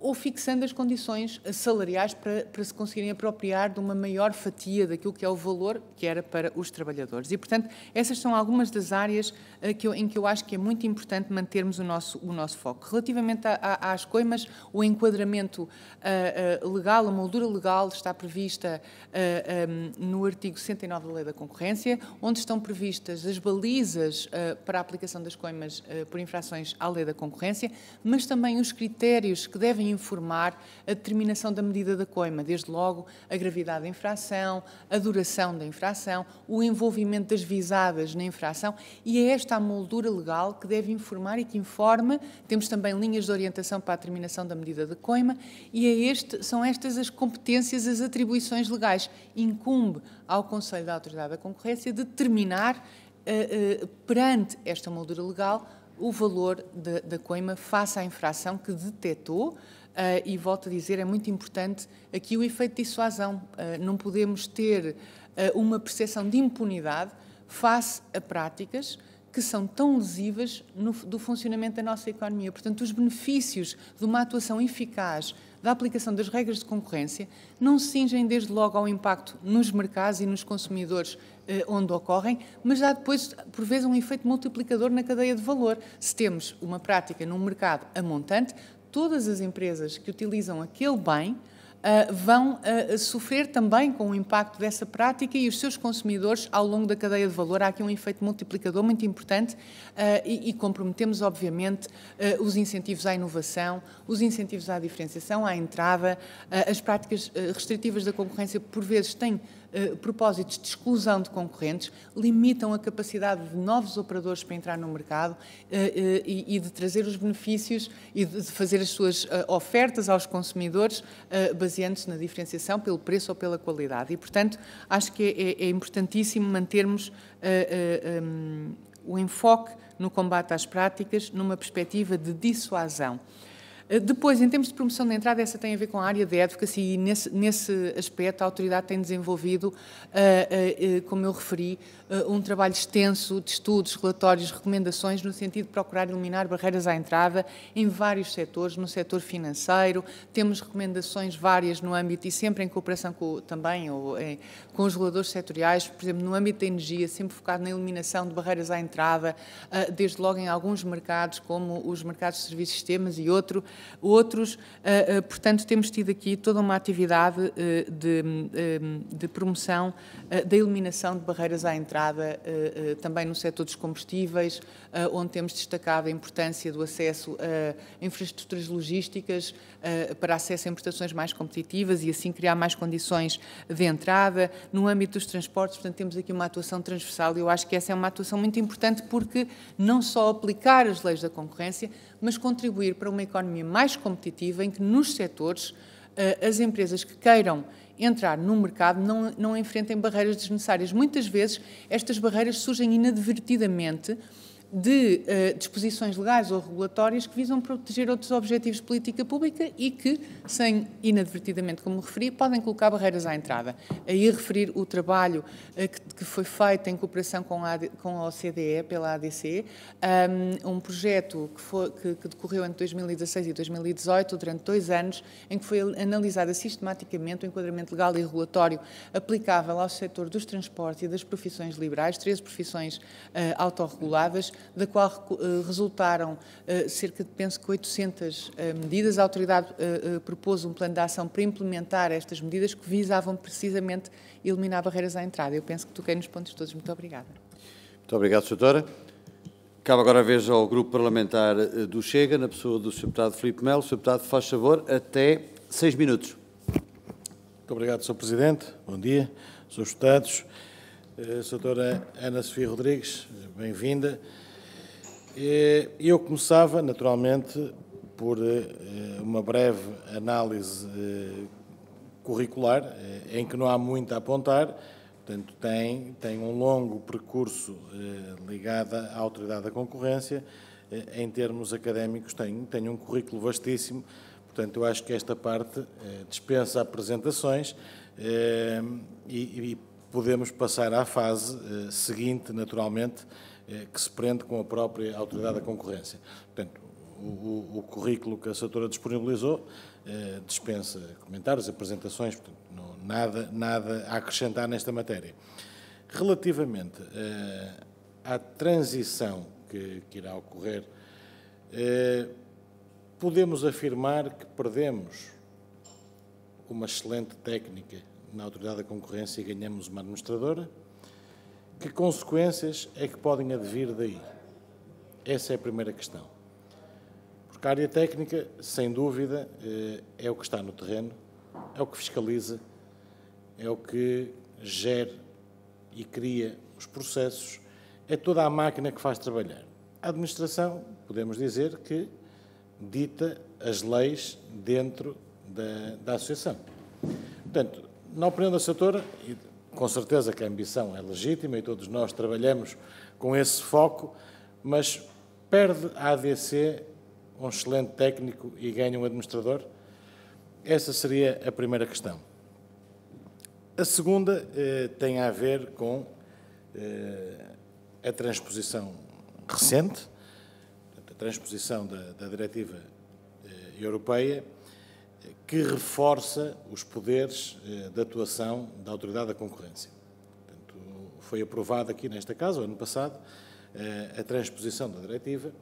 ou fixando as condições salariais para se conseguirem apropriar de uma maior fatia daquilo que é o valor que era para os trabalhadores. E, portanto, essas são algumas das áreas em que eu acho que é muito importante mantermos o nosso foco. Relativamente às coimas, o enquadramento legal, a moldura legal está prevista no artigo 69 da Lei da Concorrência, onde estão previstas as balizas para a aplicação das coimas por infrações à Lei da Concorrência, mas também os critérios que devem informar a determinação da medida da coima, desde logo a gravidade da infração, a duração da infração, o envolvimento das visadas na infração, e é esta a moldura legal que deve informar e que informa. Temos também linhas de orientação para a determinação da medida da coima, e são estas as competências, as atribuições legais. Incumbe ao Conselho da Autoridade da Concorrência determinar, perante esta moldura legal, o valor da coima face à infração que detectou, e volto a dizer, é muito importante aqui o efeito de dissuasão. Não podemos ter uma percepção de impunidade face a práticas que são tão lesivas do funcionamento da nossa economia. Portanto, os benefícios de uma atuação eficaz da aplicação das regras de concorrência não se cingem desde logo ao impacto nos mercados e nos consumidores onde ocorrem, mas há depois, por vezes, um efeito multiplicador na cadeia de valor. Se temos uma prática num mercado a montante, todas as empresas que utilizam aquele bem vão sofrer também com o impacto dessa prática, e os seus consumidores ao longo da cadeia de valor. Há aqui um efeito multiplicador muito importante, e comprometemos, obviamente, os incentivos à inovação, os incentivos à diferenciação, à entrada. As práticas restritivas da concorrência, por vezes, têm propósitos de exclusão de concorrentes, limitam a capacidade de novos operadores para entrar no mercado e de trazer os benefícios e de fazer as suas ofertas aos consumidores baseando-se na diferenciação pelo preço ou pela qualidade. E, portanto, acho que é importantíssimo mantermos o enfoque no combate às práticas numa perspectiva de dissuasão. Depois, em termos de promoção da entrada, essa tem a ver com a área de advocacy e nesse aspecto a autoridade tem desenvolvido, como eu referi, um trabalho extenso de estudos, relatórios, recomendações no sentido de procurar eliminar barreiras à entrada em vários setores, no setor financeiro, temos recomendações várias no âmbito e sempre em cooperação com os reguladores setoriais, por exemplo, no âmbito da energia, sempre focado na eliminação de barreiras à entrada, desde logo em alguns mercados, como os mercados de serviços e sistemas e outros, portanto, temos tido aqui toda uma atividade de promoção da eliminação de barreiras à entrada, também no setor dos combustíveis, onde temos destacado a importância do acesso a infraestruturas logísticas para acesso a importações mais competitivas e assim criar mais condições de entrada. No âmbito dos transportes, portanto, temos aqui uma atuação transversal e eu acho que essa é uma atuação muito importante porque não só aplicar as leis da concorrência, mas contribuir para uma economia mais competitiva em que nos setores as empresas que queiram entrar no mercado não enfrentem barreiras desnecessárias. Muitas vezes estas barreiras surgem inadvertidamente de disposições legais ou regulatórias que visam proteger outros objetivos de política pública e que, sem inadvertidamente, como referi, podem colocar barreiras à entrada. Aí referir o trabalho que foi feito em cooperação com a OCDE, pela ADC, um projeto que decorreu entre 2016 e 2018, durante 2 anos, em que foi analisada sistematicamente o enquadramento legal e regulatório aplicável ao setor dos transportes e das profissões liberais, 13 profissões autorreguladas, da qual resultaram cerca de, penso que 800 medidas. A autoridade propôs um plano de ação para implementar estas medidas que visavam precisamente eliminar barreiras à entrada. Eu penso que toquei nos pontos todos. Muito obrigada. Muito obrigado, Doutora. Cabe agora a vez ao Grupo Parlamentar do Chega, na pessoa do Sr. Deputado Filipe Melo. Sr. Deputado, faz favor, até 6 minutos. Muito obrigado, Sr. Presidente. Bom dia, Srs. Deputados. Doutora Ana Sofia Rodrigues, bem-vinda. Eu começava, naturalmente, por uma breve análise curricular, em que não há muito a apontar, portanto, tem um longo percurso ligado à Autoridade da Concorrência. Em termos académicos, tem um currículo vastíssimo, portanto, eu acho que esta parte dispensa apresentações e podemos passar à fase seguinte, naturalmente, que se prende com a própria Autoridade da Concorrência. Portanto, o currículo que a Doutora disponibilizou dispensa comentários, apresentações, portanto, nada a acrescentar nesta matéria. Relativamente à transição que irá ocorrer, podemos afirmar que perdemos uma excelente técnica na Autoridade da Concorrência e ganhamos uma administradora. Que consequências é que podem advir daí? Essa é a primeira questão. Porque a área técnica, sem dúvida, é o que está no terreno, é o que fiscaliza, é o que gera e cria os processos, é toda a máquina que faz trabalhar. A administração, podemos dizer que dita as leis dentro da associação. Portanto, na opinião da Doutora, com certeza que a ambição é legítima e todos nós trabalhamos com esse foco, mas perde a ADC um excelente técnico e ganha um administrador? Essa seria a primeira questão. A segunda tem a ver com a transposição recente, a transposição da diretiva europeia, que reforça os poderes de atuação da Autoridade da Concorrência. Portanto, foi aprovada aqui nesta casa, o ano passado, a transposição da diretiva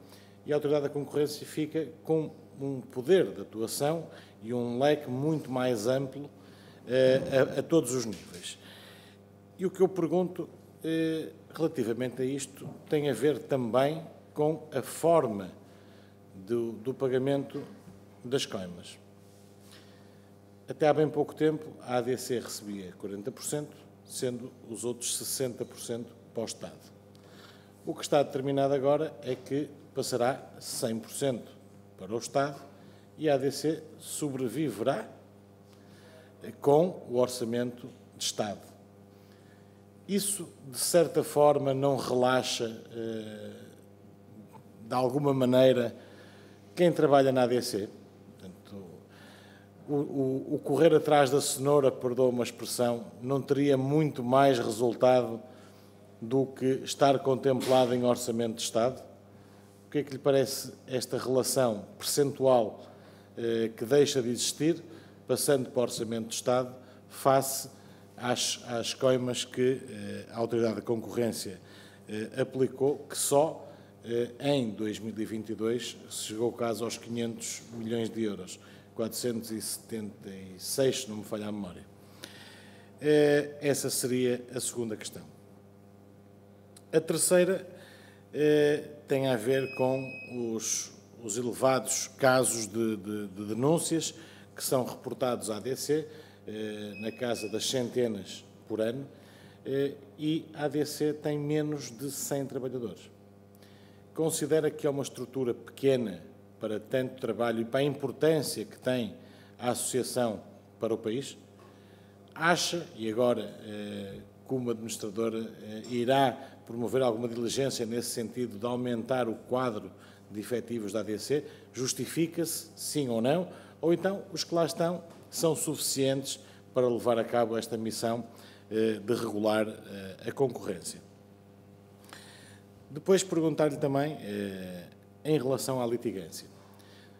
e a Autoridade da Concorrência fica com um poder de atuação e um leque muito mais amplo a todos os níveis. E o que eu pergunto relativamente a isto tem a ver também com a forma do pagamento das coimas. Até há bem pouco tempo, a ADC recebia 40%, sendo os outros 60% para o Estado. O que está determinado agora é que passará 100% para o Estado e a ADC sobreviverá com o orçamento de Estado. Isso, de certa forma, não relaxa, de alguma maneira, quem trabalha na ADC? Portanto, o correr atrás da cenoura, perdoa uma expressão, não teria muito mais resultado do que estar contemplado em Orçamento de Estado? O que é que lhe parece esta relação percentual que deixa de existir, passando para o Orçamento de Estado, face às coimas que a Autoridade da Concorrência aplicou, que só em 2022 chegou quase aos 500 milhões de euros, 476, se não me falha a memória. Essa seria a segunda questão. A terceira tem a ver com os elevados casos de denúncias que são reportados à ADC, na casa das centenas por ano, e a ADC tem menos de 100 trabalhadores. Considera que é uma estrutura pequena para tanto trabalho e para a importância que tem a associação para o país? Acha, e agora, como administradora, irá promover alguma diligência nesse sentido de aumentar o quadro de efetivos da ADC? Justifica-se, sim ou não? Ou então os que lá estão são suficientes para levar a cabo esta missão de regular a concorrência? Depois perguntar-lhe também em relação à litigância.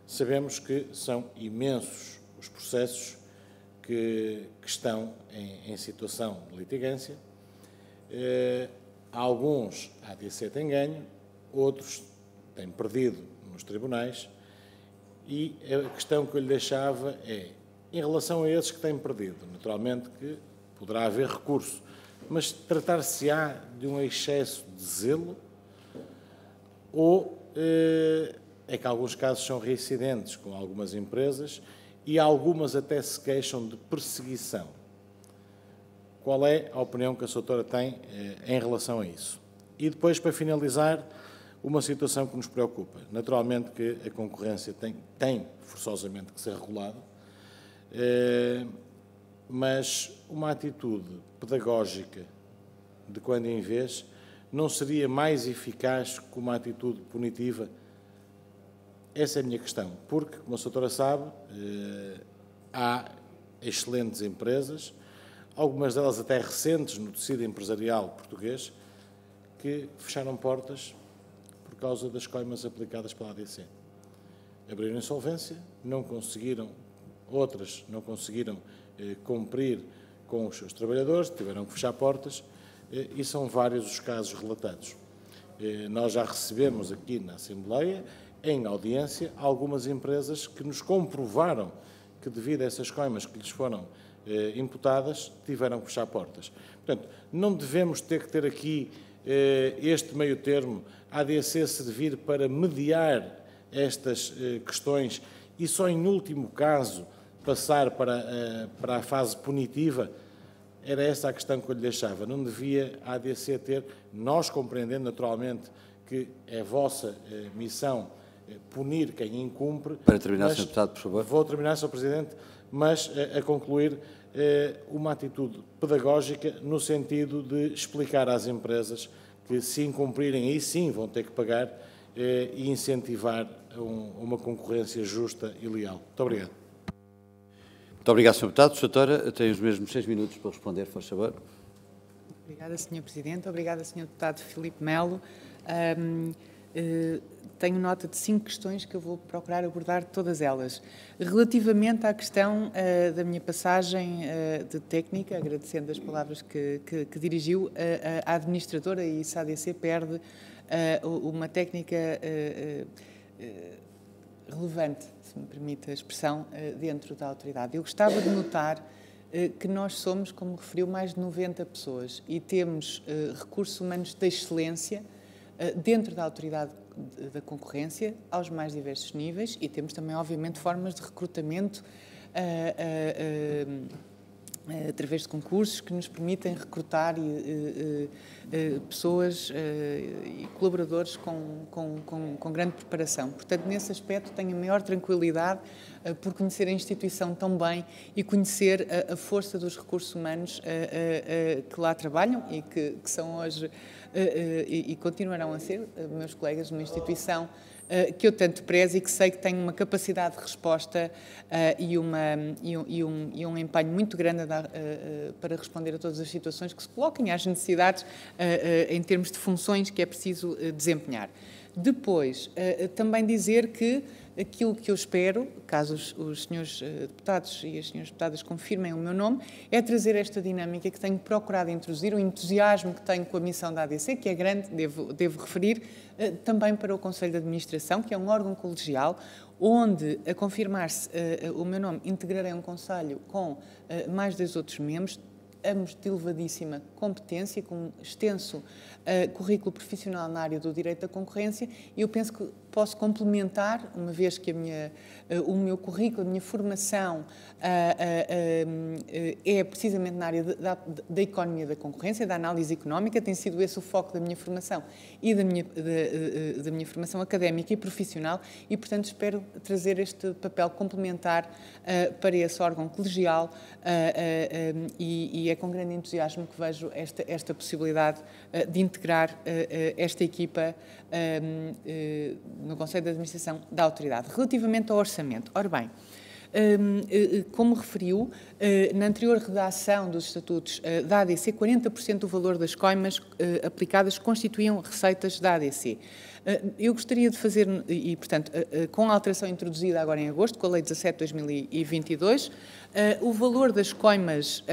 Sabemos que são imensos os processos que estão em situação de litigância. Alguns a ADC tem ganho, outros têm perdido nos tribunais, e a questão que eu lhe deixava é, em relação a esses que têm perdido, naturalmente que poderá haver recurso, mas tratar-se-á de um excesso de zelo ou é que alguns casos são reincidentes com algumas empresas e algumas até se queixam de perseguição? Qual é a opinião que a sua doutora tem em relação a isso? E depois, para finalizar, uma situação que nos preocupa. Naturalmente que a concorrência tem forçosamente que ser regulada, mas uma atitude pedagógica de quando em vez não seria mais eficaz que uma atitude punitiva? Essa é a minha questão, porque, como a doutora sabe, há excelentes empresas, algumas delas até recentes no tecido empresarial português, que fecharam portas por causa das coimas aplicadas pela ADC. Abriram insolvência, não conseguiram, outras não conseguiram cumprir com os seus trabalhadores, tiveram que fechar portas, e são vários os casos relatados. Nós já recebemos aqui na Assembleia, em audiência, algumas empresas que nos comprovaram que, devido a essas coimas que lhes foram imputadas, tiveram que fechar portas. Portanto, não devemos ter que ter aqui este meio termo, a ADC servir para mediar estas questões e só em último caso passar para a fase punitiva? Era essa a questão que eu lhe deixava. Não devia a ADC ter, nós compreendendo naturalmente que é a vossa missão punir quem incumpre. Para terminar, Sr. Deputado, por favor. Vou terminar, Sr. Presidente, mas a concluir uma atitude pedagógica no sentido de explicar às empresas que, se incumprirem, aí sim vão ter que pagar e incentivar uma concorrência justa e leal. Muito obrigado. Muito obrigado, Sr. Deputado. Sra. Doutora, tem os mesmos 6 minutos para responder, por favor. Obrigada, Sr. Presidente. Obrigada, Sr. Deputado Filipe Melo. Tenho nota de 5 questões que eu vou procurar abordar todas elas. Relativamente à questão da minha passagem de técnica, agradecendo as palavras que dirigiu, a administradora, e se a ADC perde uma técnica relevante, se me permite a expressão, dentro da autoridade. Eu gostava de notar que nós somos, como referiu, mais de 90 pessoas e temos recursos humanos de excelência dentro da autoridade da concorrência, aos mais diversos níveis, e temos também, obviamente, formas de recrutamento através de concursos que nos permitem recrutar pessoas e colaboradores com grande preparação. Portanto, nesse aspecto, tenho a maior tranquilidade por conhecer a instituição tão bem e conhecer a força dos recursos humanos que lá trabalham e que são hoje e continuarão a ser meus colegas de uma instituição que eu tanto prezo e que sei que tem uma capacidade de resposta e um empenho muito grande para responder a todas as situações que se coloquem às necessidades em termos de funções que é preciso desempenhar. Depois, também dizer que aquilo que eu espero, caso os senhores deputados e as senhoras deputadas confirmem o meu nome, é trazer esta dinâmica que tenho procurado introduzir, o entusiasmo que tenho com a missão da ADC, que é grande, devo referir, também para o Conselho de Administração, que é um órgão colegial, onde, a confirmar-se o meu nome, integrarei um conselho com mais 2 outros membros, ambos de elevadíssima competência, com um extenso currículo profissional na área do direito da concorrência, e eu penso que posso complementar, uma vez que o meu currículo, a minha formação é precisamente na área da economia da concorrência, da análise económica, tem sido esse o foco da minha formação e da minha formação académica e profissional, e, portanto, espero trazer este papel complementar para esse órgão colegial e é com grande entusiasmo que vejo esta possibilidade de integrar esta equipa no Conselho de Administração da Autoridade. Relativamente ao orçamento, ora bem, como referiu, na anterior redação dos estatutos da ADC, 40% do valor das coimas aplicadas constituíam receitas da ADC. Eu gostaria de fazer, e portanto, com a alteração introduzida agora em agosto, com a Lei 17 de 2022, o valor das coimas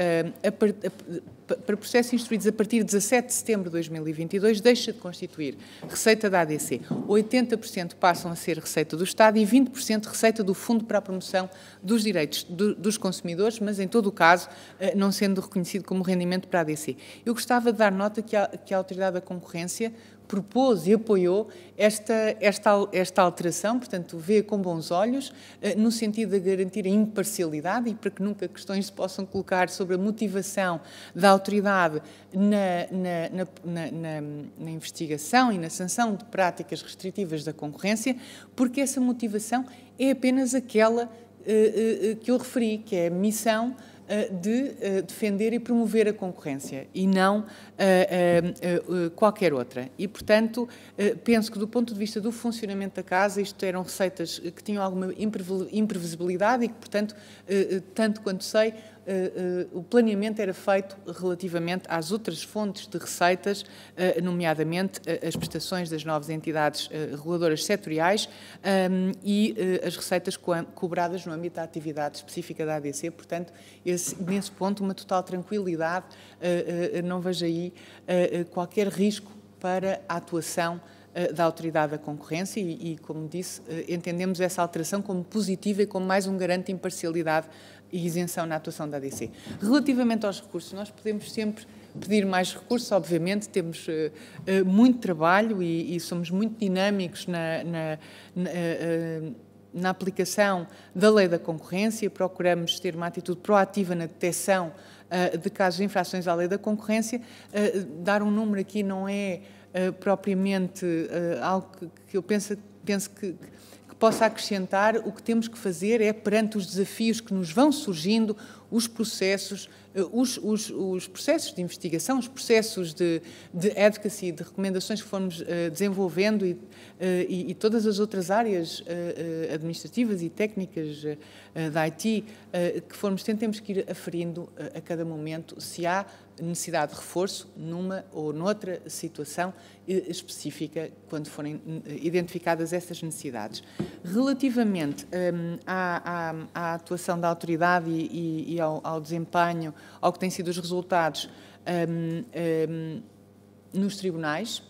para processos instruídos a partir de 17 de setembro de 2022 deixa de constituir receita da ADC. 80% passam a ser receita do Estado e 20% receita do Fundo para a Promoção dos Direitos dos Consumidores, mas em todo o caso não sendo reconhecido como rendimento para a ADC. Eu gostava de dar nota que a Autoridade da Concorrência propôs e apoiou esta alteração, portanto, vê com bons olhos, no sentido de garantir a imparcialidade e para que nunca questões se possam colocar sobre a motivação da autoridade na investigação e na sanção de práticas restritivas da concorrência, porque essa motivação é apenas aquela que eu referi, que é a missão de defender e promover a concorrência e não qualquer outra. E, portanto, penso que do ponto de vista do funcionamento da Casa, isto eram receitas que tinham alguma imprevisibilidade e que, portanto, tanto quanto sei, o planeamento era feito relativamente às outras fontes de receitas, nomeadamente as prestações das novas entidades reguladoras setoriais e as receitas cobradas no âmbito da atividade específica da ADC. Portanto, nesse ponto, uma total tranquilidade, não vejo aí qualquer risco para a atuação da Autoridade da Concorrência e, como disse, entendemos essa alteração como positiva e como mais um garante de imparcialidade e isenção na atuação da ADC. Relativamente aos recursos, nós podemos sempre pedir mais recursos, obviamente, temos muito trabalho e somos muito dinâmicos na aplicação da lei da concorrência, procuramos ter uma atitude proativa na detecção de casos de infrações à lei da concorrência. Dar um número aqui não é propriamente algo que eu penso que possa acrescentar. O que temos que fazer é, perante os desafios que nos vão surgindo, os processos de investigação, os processos de advocacy, de recomendações que formos desenvolvendo e todas as outras áreas administrativas e técnicas da IT que formos tendo, temos que ir aferindo a cada momento se há necessidade de reforço numa ou noutra situação específica, quando forem identificadas essas necessidades. Relativamente à atuação da autoridade e ao desempenho, ao que têm sido os resultados nos tribunais,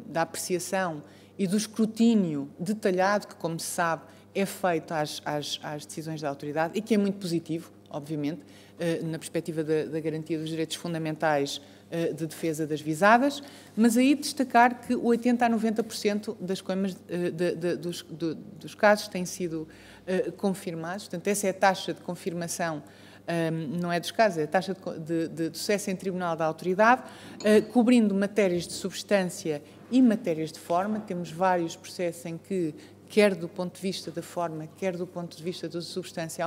da apreciação e do escrutínio detalhado, que, como se sabe, é feito às decisões da autoridade e que é muito positivo, obviamente, na perspectiva da garantia dos direitos fundamentais de defesa das visadas, mas aí destacar que 80% a 90% das coimas dos casos têm sido confirmados, portanto, essa é a taxa de confirmação não é dos casos, é a taxa de sucesso em tribunal da autoridade, cobrindo matérias de substância e matérias de forma. Temos vários processos em que, quer do ponto de vista da forma, quer do ponto de vista da substância,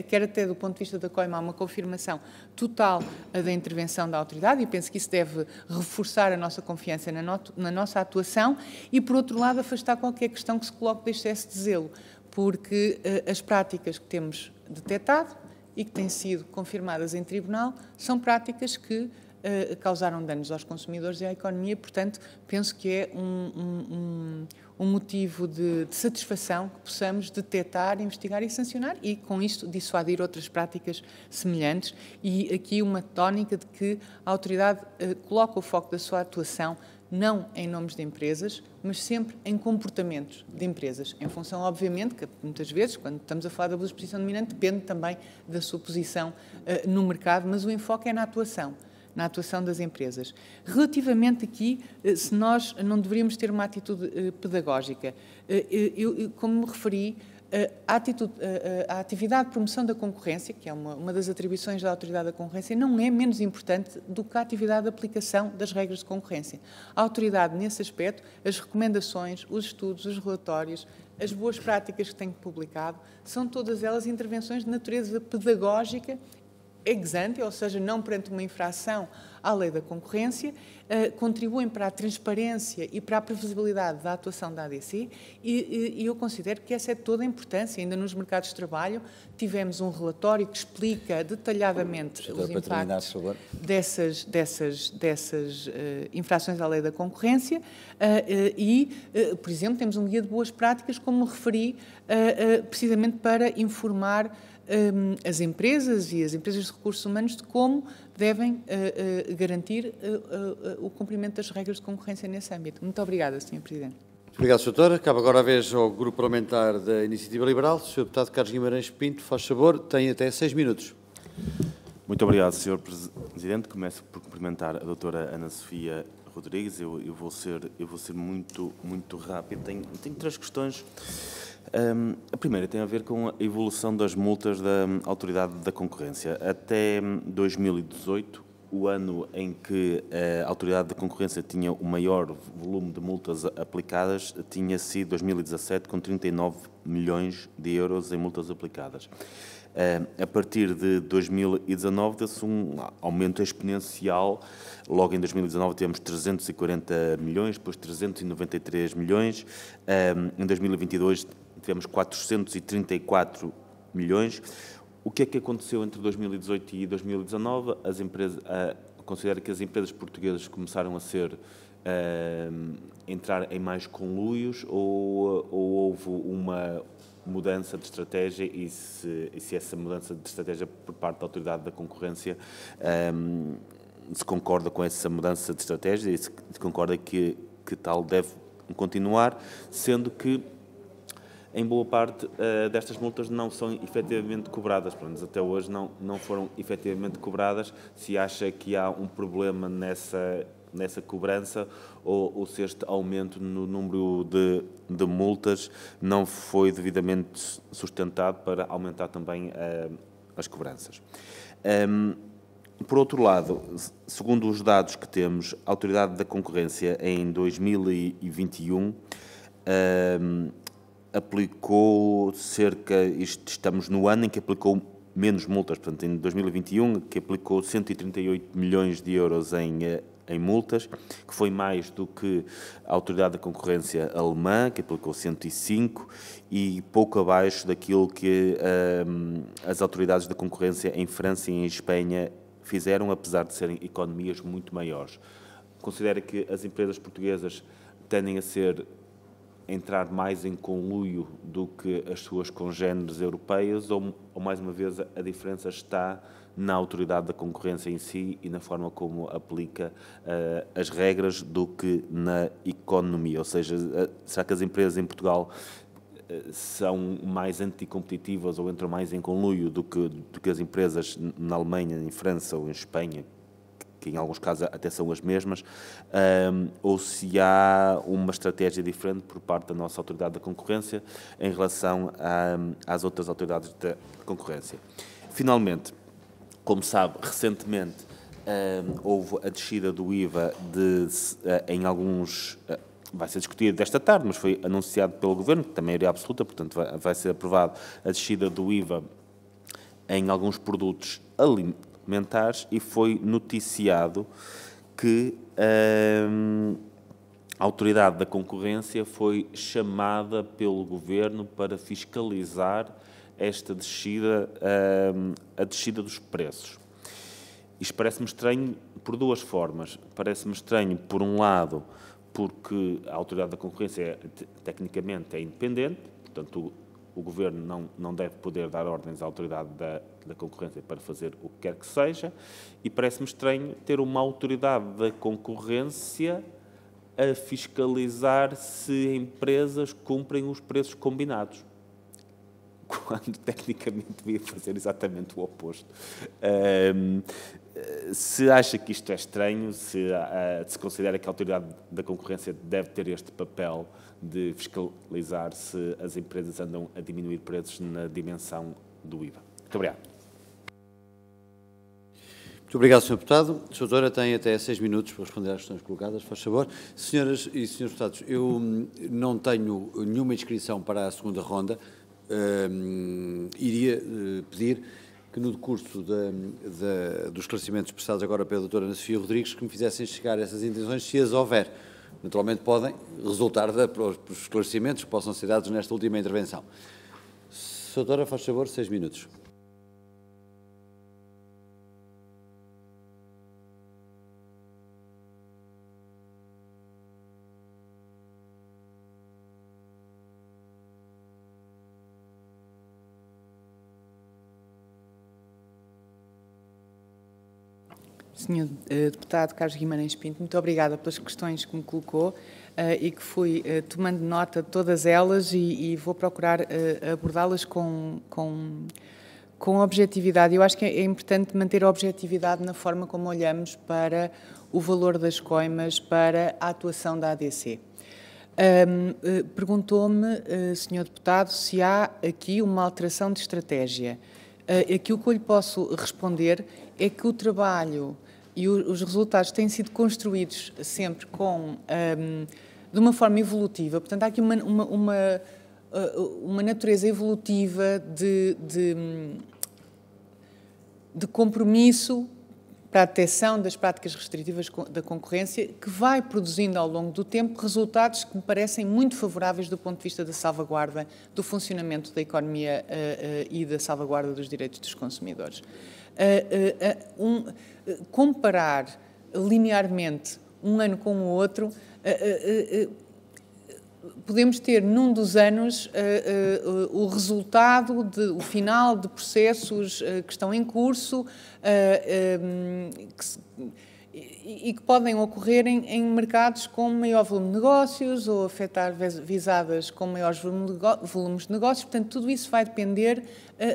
quer até do ponto de vista da coima, há uma confirmação total da intervenção da autoridade, e penso que isso deve reforçar a nossa confiança na nossa atuação e, por outro lado, afastar qualquer questão que se coloque de excesso de zelo, porque as práticas que temos detectado e que têm sido confirmadas em tribunal são práticas que causaram danos aos consumidores e à economia. Portanto, penso que é um motivo de satisfação que possamos detectar, investigar e sancionar e, com isto, dissuadir outras práticas semelhantes. E aqui uma tónica de que a autoridade coloca o foco da sua atuação não em nomes de empresas, mas sempre em comportamentos de empresas, em função, obviamente, que muitas vezes, quando estamos a falar da abuso de posição dominante, depende também da sua posição no mercado, mas o enfoque é na atuação das empresas. Relativamente aqui, se nós não deveríamos ter uma atitude pedagógica, como me referi, a atividade de promoção da concorrência, que é uma das atribuições da Autoridade da Concorrência, não é menos importante do que a atividade de aplicação das regras de concorrência. A Autoridade, nesse aspecto, as recomendações, os estudos, os relatórios, as boas práticas que tem publicado, são todas elas intervenções de natureza pedagógica ex ante, ou seja, não perante uma infração à lei da concorrência, contribuem para a transparência e para a previsibilidade da atuação da ADC e eu considero que essa é toda a importância. Ainda nos mercados de trabalho tivemos um relatório que explica detalhadamente os impactos dessas infrações à lei da concorrência por exemplo, temos um guia de boas práticas, como me referi, precisamente para informar as empresas e as empresas de recursos humanos de como devem garantir o cumprimento das regras de concorrência nesse âmbito. Muito obrigada, Sr. Presidente. Obrigado, Sr. Doutor. Acaba agora a vez ao Grupo Parlamentar da Iniciativa Liberal. Sr. Deputado Carlos Guimarães Pinto, faz favor, tem até 6 minutos. Muito obrigado, Sr. Presidente. Começo por cumprimentar a doutora Ana Sofia Rodrigues. Eu vou ser muito rápido. Tenho 3 questões. A primeira tem a ver com a evolução das multas da Autoridade da Concorrência. Até 2018, o ano em que a Autoridade da Concorrência tinha o maior volume de multas aplicadas, tinha sido 2017, com 39 milhões de euros em multas aplicadas. A partir de 2019, deu-se um aumento exponencial. Logo em 2019 temos 340 milhões, depois 393 milhões. Em 2022 tivemos 434 milhões. O que é que aconteceu entre 2018 e 2019? Considero que as empresas portuguesas começaram a entrar em mais conluios ou houve uma mudança de estratégia e se essa mudança de estratégia por parte da Autoridade da Concorrência se concorda com essa mudança de estratégia e se concorda que tal deve continuar, sendo que em boa parte destas multas não são efetivamente cobradas, pelo menos até hoje não foram efetivamente cobradas. Se acha que há um problema nessa cobrança ou se este aumento no número de multas não foi devidamente sustentado para aumentar também as cobranças. Por outro lado, segundo os dados que temos, a Autoridade da Concorrência em 2021 aplicou estamos no ano em que aplicou menos multas, portanto, em 2021, que aplicou 138 milhões de euros em multas, que foi mais do que a Autoridade da Concorrência alemã, que aplicou 105, e pouco abaixo daquilo que as autoridades da concorrência em França e em Espanha fizeram, apesar de serem economias muito maiores. Considera que as empresas portuguesas tendem a entrar mais em conluio do que as suas congêneres europeias ou mais uma vez, a diferença está na Autoridade da Concorrência em si e na forma como aplica as regras do que na economia? Ou seja, será que as empresas em Portugal são mais anticompetitivas ou entram mais em conluio do que as empresas na Alemanha, em França ou em Espanha, que em alguns casos até são as mesmas, ou se há uma estratégia diferente por parte da nossa Autoridade da Concorrência em relação às outras autoridades da concorrência. Finalmente, como sabe, recentemente houve a descida do IVA em alguns... vai ser discutido desta tarde, mas foi anunciado pelo Governo, que também é absoluta, portanto vai ser aprovado a descida do IVA em alguns produtos alimentares, e foi noticiado que a Autoridade da Concorrência foi chamada pelo Governo para fiscalizar esta descida, a descida dos preços. Isto parece-me estranho por duas formas. Parece-me estranho, por um lado, porque a Autoridade da Concorrência tecnicamente é independente, portanto o Governo não deve poder dar ordens à Autoridade da Concorrência para fazer o que quer que seja, e parece-me estranho ter uma Autoridade da Concorrência a fiscalizar se empresas cumprem os preços combinados, quando tecnicamente devia fazer exatamente o oposto. Se acha que isto é estranho, se considera que a Autoridade da Concorrência deve ter este papel de fiscalizar se as empresas andam a diminuir preços na dimensão do IVA. Muito obrigado. Muito obrigado, Sr. Deputado. A doutora tem até 6 minutos para responder às questões colocadas, faz favor. Senhoras e senhores deputados, eu não tenho nenhuma inscrição para a segunda ronda. Iria pedir que no decurso dos esclarecimentos prestados agora pela doutora Ana Sofia Rodrigues, que me fizessem chegar essas intenções, se as houver. Naturalmente podem resultar dos esclarecimentos que possam ser dados nesta última intervenção. Doutora, faz favor, 6 minutos. Senhor Deputado Carlos Guimarães Pinto, muito obrigada pelas questões que me colocou e que fui tomando nota de todas elas e vou procurar abordá-las com objetividade. Eu acho que é importante manter a objetividade na forma como olhamos para o valor das coimas, para a atuação da ADC. Perguntou-me, Senhor Deputado, se há aqui uma alteração de estratégia. Aquilo que eu lhe posso responder é que o trabalho e os resultados têm sido construídos sempre de uma forma evolutiva. Portanto, há aqui uma natureza evolutiva de compromisso para a detecção das práticas restritivas da concorrência, que vai produzindo ao longo do tempo resultados que me parecem muito favoráveis do ponto de vista da salvaguarda do funcionamento da economia e da salvaguarda dos direitos dos consumidores. Comparar linearmente um ano com o outro, podemos ter num dos anos o resultado, o final de processos que estão em curso e que podem ocorrer em mercados com maior volume de negócios ou afetar visadas com maiores volumes de negócios. Portanto, tudo isso vai depender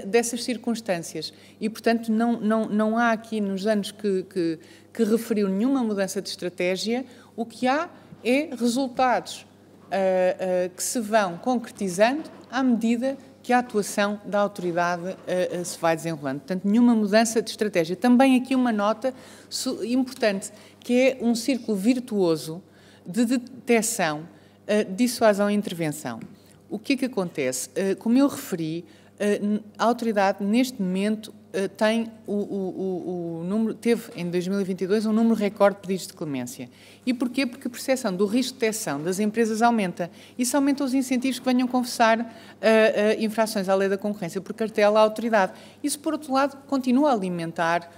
dessas circunstâncias. E, portanto, não há aqui nos anos que referiu nenhuma mudança de estratégia. O que há é resultados que se vão concretizando à medida que a atuação da autoridade se vai desenrolando. Portanto, nenhuma mudança de estratégia. Também aqui uma nota importante, que é um círculo virtuoso de detecção, dissuasão e intervenção. O que é que acontece? Como eu referi, a autoridade, neste momento, teve em 2022 um número recorde de pedidos de clemência. E porquê? Porque a percepção do risco de detecção das empresas aumenta. Isso aumenta os incentivos que venham confessar infrações à lei da concorrência por cartela à autoridade. Isso, por outro lado, continua a alimentar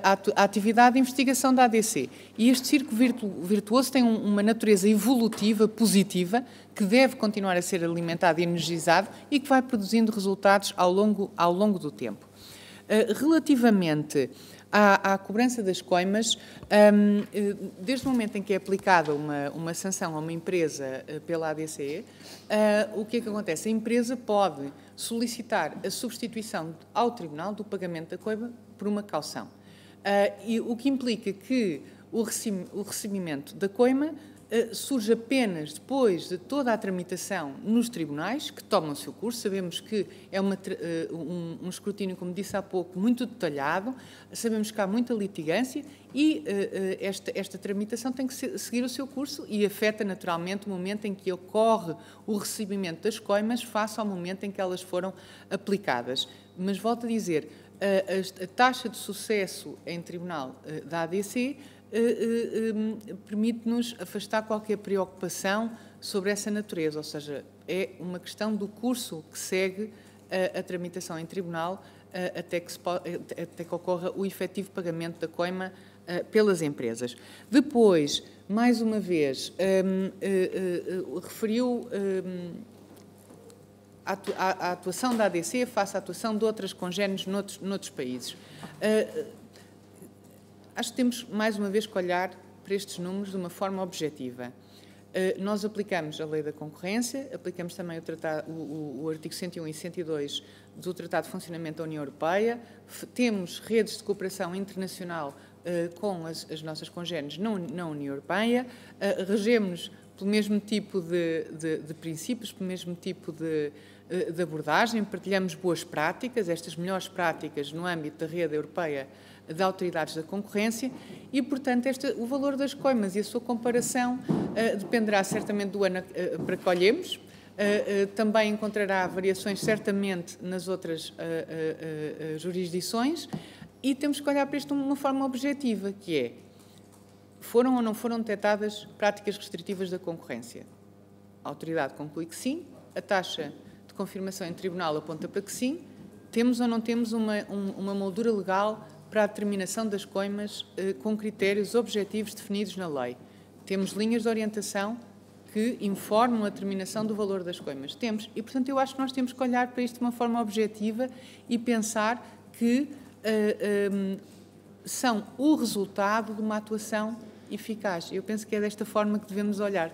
a atividade de investigação da ADC. E este círculo virtuoso tem uma natureza evolutiva, positiva, que deve continuar a ser alimentado e energizado e que vai produzindo resultados ao longo do tempo. Relativamente à cobrança das coimas, desde o momento em que é aplicada uma sanção a uma empresa pela ADC, o que é que acontece? A empresa pode solicitar a substituição ao Tribunal do pagamento da coima por uma caução. E o que implica que o recebimento da coima surge apenas depois de toda a tramitação nos tribunais, que tomam o seu curso. Sabemos que é um escrutínio, como disse há pouco, muito detalhado, sabemos que há muita litigância e esta tramitação tem que seguir o seu curso e afeta naturalmente o momento em que ocorre o recebimento das coimas face ao momento em que elas foram aplicadas. Mas volto a dizer, a taxa de sucesso em tribunal da ADC permite-nos afastar qualquer preocupação sobre essa natureza, ou seja, é uma questão do curso que segue a tramitação em tribunal até que ocorra o efetivo pagamento da coima pelas empresas. Depois, mais uma vez, referiu a atuação da ADC face à atuação de outras congéneres noutros países. Acho que temos, mais uma vez, que olhar para estes números de uma forma objetiva. Nós aplicamos a Lei da Concorrência, aplicamos também o artigo 101 e 102 do Tratado de Funcionamento da União Europeia, temos redes de cooperação internacional com as nossas congéneres na União Europeia, regemos pelo mesmo tipo de princípios, pelo mesmo tipo de abordagem, partilhamos boas práticas, estas melhores práticas no âmbito da rede europeia de autoridades da concorrência e, portanto, o valor das coimas e a sua comparação dependerá certamente do ano para que olhemos. Também encontrará variações certamente nas outras jurisdições e temos que olhar para isto de uma forma objetiva, que é: foram ou não foram detectadas práticas restritivas da concorrência? A autoridade conclui que sim, a taxa de confirmação em tribunal aponta para que sim. Temos ou não temos uma moldura legal para a determinação das coimas com critérios objetivos definidos na lei? Temos linhas de orientação que informam a determinação do valor das coimas? Temos. E, portanto, eu acho que nós temos que olhar para isto de uma forma objetiva e pensar que são o resultado de uma atuação eficaz. Eu penso que é desta forma que devemos olhar,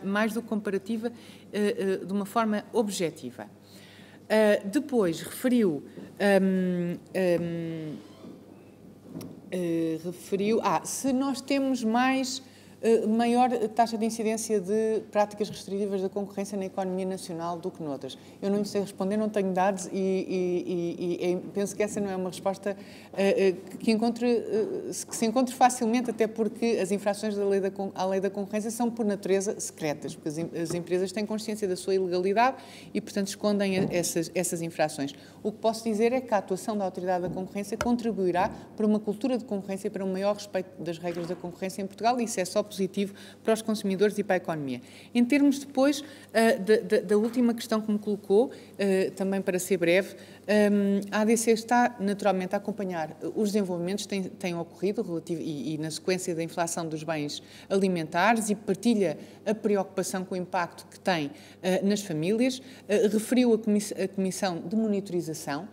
mais do que comparativa, de uma forma objetiva. Depois, referiu se nós temos maior taxa de incidência de práticas restritivas da concorrência na economia nacional do que noutras. Eu não sei responder, não tenho dados e penso que essa não é uma resposta que se encontre facilmente, até porque as infrações à lei da concorrência são, por natureza, secretas, porque as empresas têm consciência da sua ilegalidade e, portanto, escondem essas infrações. O que posso dizer é que a atuação da autoridade da concorrência contribuirá para uma cultura de concorrência, para um maior respeito das regras da concorrência em Portugal, e isso é só positivo para os consumidores e para a economia. Em termos depois da última questão que me colocou, também para ser breve, a ADC está naturalmente a acompanhar os desenvolvimentos que têm ocorrido e na sequência da inflação dos bens alimentares e partilha a preocupação com o impacto que tem nas famílias. Referiu a Comissão de Monitorização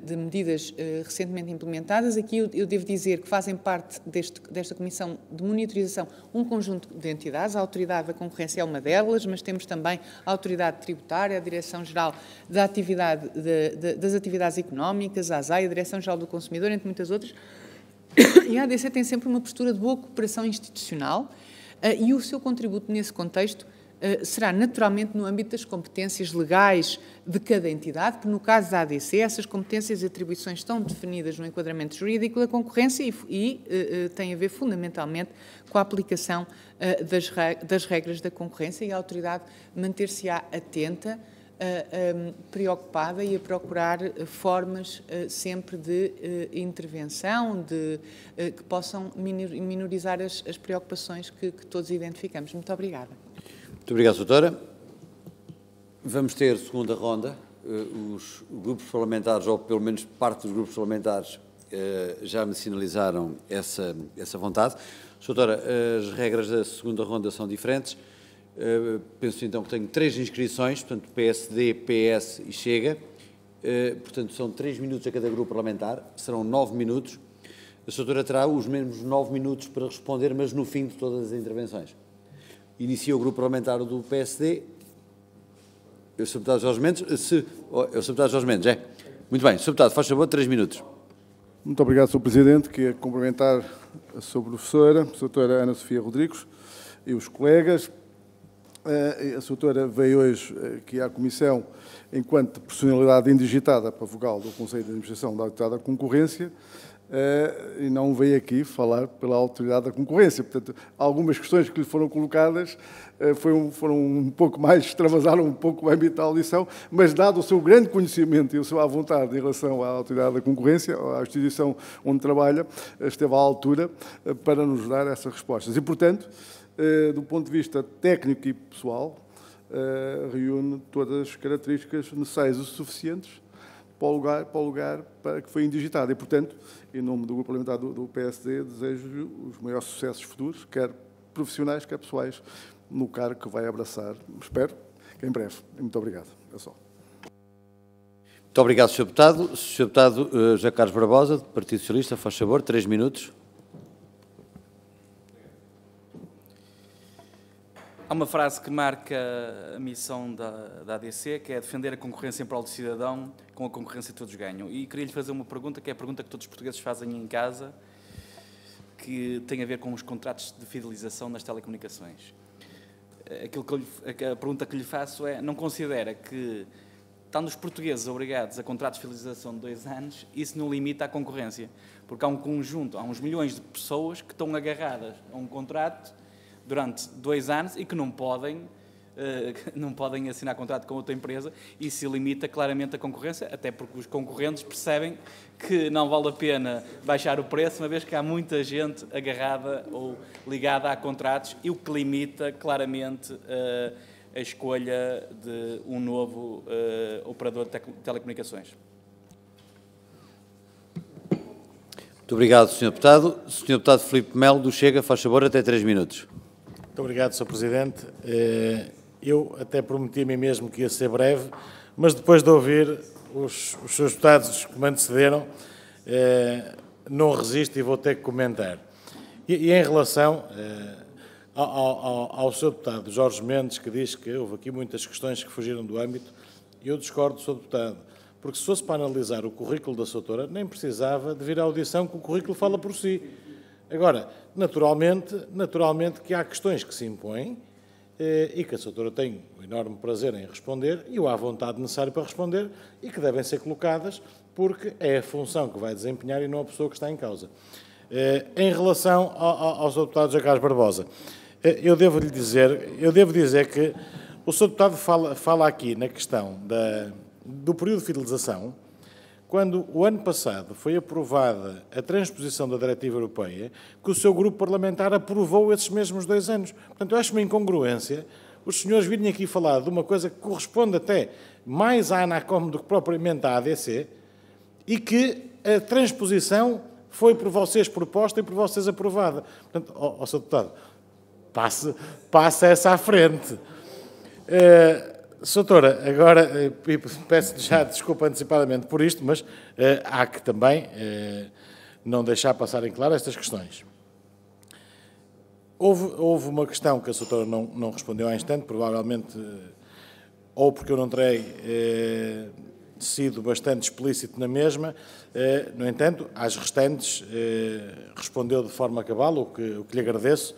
de medidas recentemente implementadas. Aqui eu devo dizer que fazem parte desta Comissão de Monitorização um conjunto de entidades. A Autoridade da Concorrência é uma delas, mas temos também a Autoridade Tributária, a Direção-Geral das Atividades Económicas, a ASAI, a Direção-Geral do Consumidor, entre muitas outras. E a ADC tem sempre uma postura de boa cooperação institucional e o seu contributo nesse contexto será naturalmente no âmbito das competências legais de cada entidade, que no caso da ADC essas competências e atribuições estão definidas no enquadramento jurídico da concorrência e têm a ver fundamentalmente com a aplicação das regras da concorrência, e a autoridade manter-se-á atenta, preocupada e a procurar formas sempre de intervenção que possam minorizar as preocupações que todos identificamos. Muito obrigada. Muito obrigado, doutora. Vamos ter segunda ronda. Os grupos parlamentares, ou pelo menos parte dos grupos parlamentares, já me sinalizaram essa vontade. Doutora, as regras da segunda ronda são diferentes. Penso então que tenho 3 inscrições, portanto PSD, PS e Chega. Portanto, são 3 minutos a cada grupo parlamentar, serão 9 minutos. A doutora terá os mesmos 9 minutos para responder, mas no fim de todas as intervenções. Inicia o grupo parlamentar do PSD. Eu sou deputado Jorge Mendes. É o Sr. Deputado Jorge Mendes, é? Muito bem. Sr. Deputado, faz favor, 3 minutos. Muito obrigado, Sr. Presidente. Queria cumprimentar a Sra. Professora, a Sra. Ana Sofia Rodrigues e os colegas. A Sra. Veio hoje aqui à Comissão enquanto personalidade indigitada para vogal do Conselho de Administração da Autoridade da Concorrência e não veio aqui falar pela Autoridade da Concorrência. Portanto, algumas questões que lhe foram colocadas foram um pouco mais, extravasaram um pouco o âmbito da audição, mas dado o seu grande conhecimento e a sua vontade em relação à Autoridade da Concorrência, à instituição onde trabalha, esteve à altura para nos dar essas respostas. E, portanto, do ponto de vista técnico e pessoal, reúne todas as características necessárias e suficientes para o lugar para que foi indigitado. E, portanto, em nome do Grupo Parlamentar do PSD, desejo-lhe os maiores sucessos futuros, quer profissionais, quer pessoais, no cargo que vai abraçar, espero, que em breve. Muito obrigado. É só. Muito obrigado, Sr. Deputado. Sr. Deputado José Carlos Barbosa, do Partido Socialista, faz favor, 3 minutos. Há uma frase que marca a missão da ADC, que é defender a concorrência em prol do cidadão, com a concorrência todos ganham. E queria-lhe fazer uma pergunta, que é a pergunta que todos os portugueses fazem em casa, que tem a ver com os contratos de fidelização nas telecomunicações. A pergunta que lhe faço é, não considera que, estando os portugueses obrigados a contratos de fidelização de 2 anos, isso não limita a concorrência? Porque há um conjunto, há uns milhões de pessoas que estão agarradas a um contrato durante 2 anos e que não podem assinar contrato com outra empresa, e se limita claramente a concorrência, até porque os concorrentes percebem que não vale a pena baixar o preço, uma vez que há muita gente agarrada ou ligada a contratos, e o que limita claramente a escolha de um novo operador de telecomunicações. Muito obrigado, Sr. Deputado. Sr. Deputado Filipe Melo, do Chega, faz favor, até 3 minutos. Muito obrigado, Sr. Presidente. Eu até prometi a mim mesmo que ia ser breve, mas depois de ouvir os seus deputados que me antecederam, não resisto e vou ter que comentar. E em relação ao Sr. Deputado Jorge Mendes, que diz que houve aqui muitas questões que fugiram do âmbito, eu discordo do Sr. Deputado, porque se fosse para analisar o currículo da Sra. Doutora, nem precisava de vir à audição, que o currículo fala por si. Agora, naturalmente que há questões que se impõem e que a Sra. Doutora tem o enorme prazer em responder e o há vontade necessária para responder e que devem ser colocadas porque é a função que vai desempenhar e não a pessoa que está em causa. Em relação ao Sr. Deputado José Carlos Barbosa, eu devo dizer que o Sr. Deputado fala aqui na questão do período de fidelização. Quando o ano passado foi aprovada a transposição da diretiva europeia, que o seu grupo parlamentar aprovou esses mesmos 2 anos. Portanto, eu acho uma incongruência os senhores virem aqui falar de uma coisa que corresponde até mais à ANACOM do que propriamente à ADC e que a transposição foi por vocês proposta e por vocês aprovada. Portanto, Sr. Deputado, passa essa à frente. Sra. Doutora, agora peço já desculpa antecipadamente por isto, mas há que também não deixar passar em claro estas questões. Houve uma questão que a Sra. Doutora não respondeu há instante, provavelmente ou porque eu não terei sido bastante explícito na mesma. No entanto, às restantes respondeu de forma cabal, o que lhe agradeço,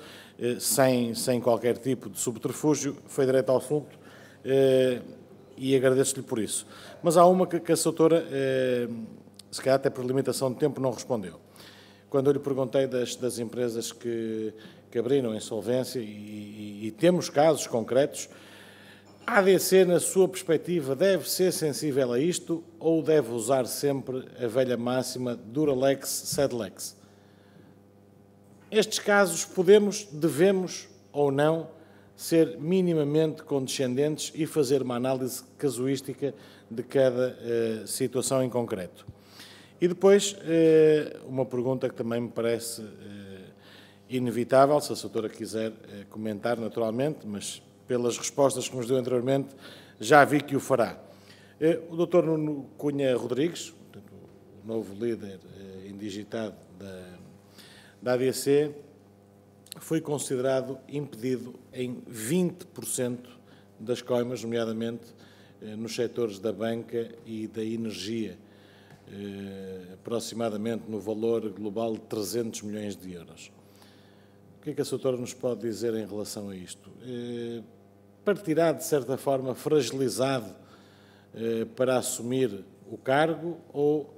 sem qualquer tipo de subterfúgio, foi direto ao assunto. E agradeço-lhe por isso. Mas há uma que a Sra. Doutora, se calhar até por limitação de tempo, não respondeu. Quando eu lhe perguntei das empresas que abriram insolvência, e temos casos concretos, a ADC, na sua perspectiva, deve ser sensível a isto ou deve usar sempre a velha máxima Duralex, sed lex? Estes casos devemos ou não ser minimamente condescendentes e fazer uma análise casuística de cada situação em concreto. E depois, uma pergunta que também me parece inevitável, se a Sra. Doutora quiser comentar naturalmente, mas pelas respostas que nos deu anteriormente, já vi que o fará. O Dr. Nuno Cunha Rodrigues, o novo líder indigitado da ADC, foi considerado impedido em 20% das coimas, nomeadamente nos setores da banca e da energia. aproximadamente no valor global de 300 milhões de euros. O que é que a Sra. Doutora nos pode dizer em relação a isto? Partirá, de certa forma, fragilizado para assumir o cargo ou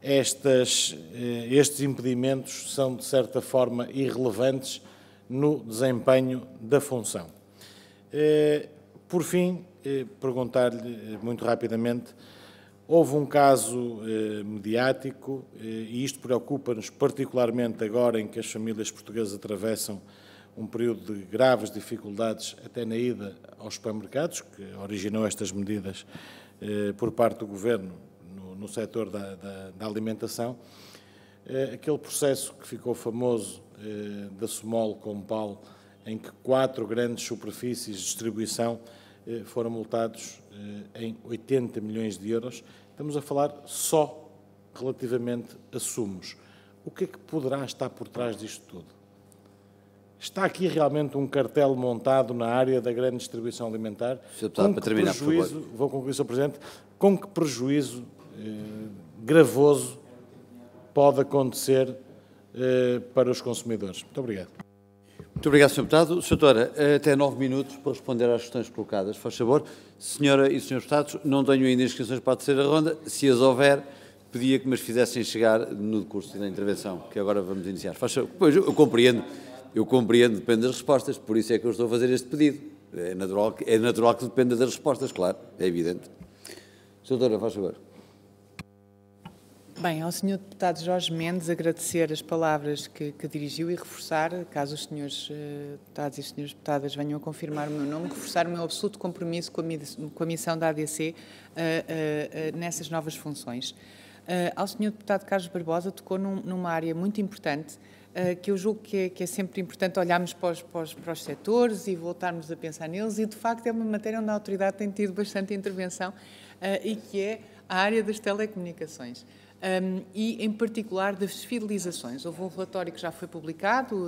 estes impedimentos são, de certa forma, irrelevantes no desempenho da função? Por fim, perguntar-lhe muito rapidamente, houve um caso mediático, e isto preocupa-nos particularmente agora em que as famílias portuguesas atravessam um período de graves dificuldades até na ida aos supermercados, que originou estas medidas por parte do Governo no setor da alimentação. Aquele processo que ficou famoso da Sumol com Pal, em que 4 grandes superfícies de distribuição foram multados em 80 milhões de euros. Estamos a falar só relativamente a sumos. O que é que poderá estar por trás disto tudo? Está aqui realmente um cartel montado na área da grande distribuição alimentar? Sr. Deputado, para terminar, por favor. Vou concluir, Sr. Presidente. Com que prejuízo gravoso pode acontecer para os consumidores? Muito obrigado. Muito obrigado, Sr. Deputado. Sra. Doutora, até 9 minutos para responder às questões colocadas. Faz favor. Senhora e Srs. Deputados, não tenho ainda inscrições para a terceira ronda. Se as houver, pedia que me as fizessem chegar no decurso da intervenção, que agora vamos iniciar. Faz favor. Pois, eu compreendo, depende das respostas, por isso é que eu estou a fazer este pedido. É natural que dependa das respostas, claro, é evidente. Sra. Doutora, faz favor. Bem, ao Sr. Deputado Jorge Mendes agradecer as palavras que dirigiu e reforçar, caso os Srs. Deputados e as Sras. Deputadas venham a confirmar o meu nome, reforçar o meu absoluto compromisso com a missão da ADC nessas novas funções. Ao Sr. Deputado Carlos Barbosa tocou numa área muito importante, que eu julgo que é sempre importante olharmos para os setores e voltarmos a pensar neles, e de facto é uma matéria onde a autoridade tem tido bastante intervenção, e que é a área das telecomunicações. E, em particular, das fidelizações. Houve um relatório que já foi publicado,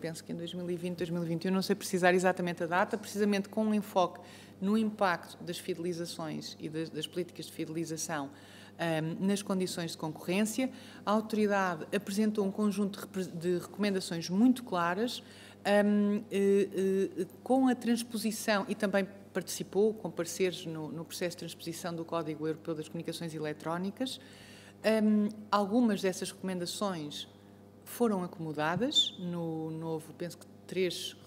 penso que em 2020, 2021, não sei precisar exatamente a data, precisamente com um enfoque no impacto das fidelizações e das políticas de fidelização nas condições de concorrência. A autoridade apresentou um conjunto de recomendações muito claras, com a transposição, e também participou com parceiros no processo de transposição do Código Europeu das Comunicações Eletrónicas. Algumas dessas recomendações foram acomodadas no novo, penso que 4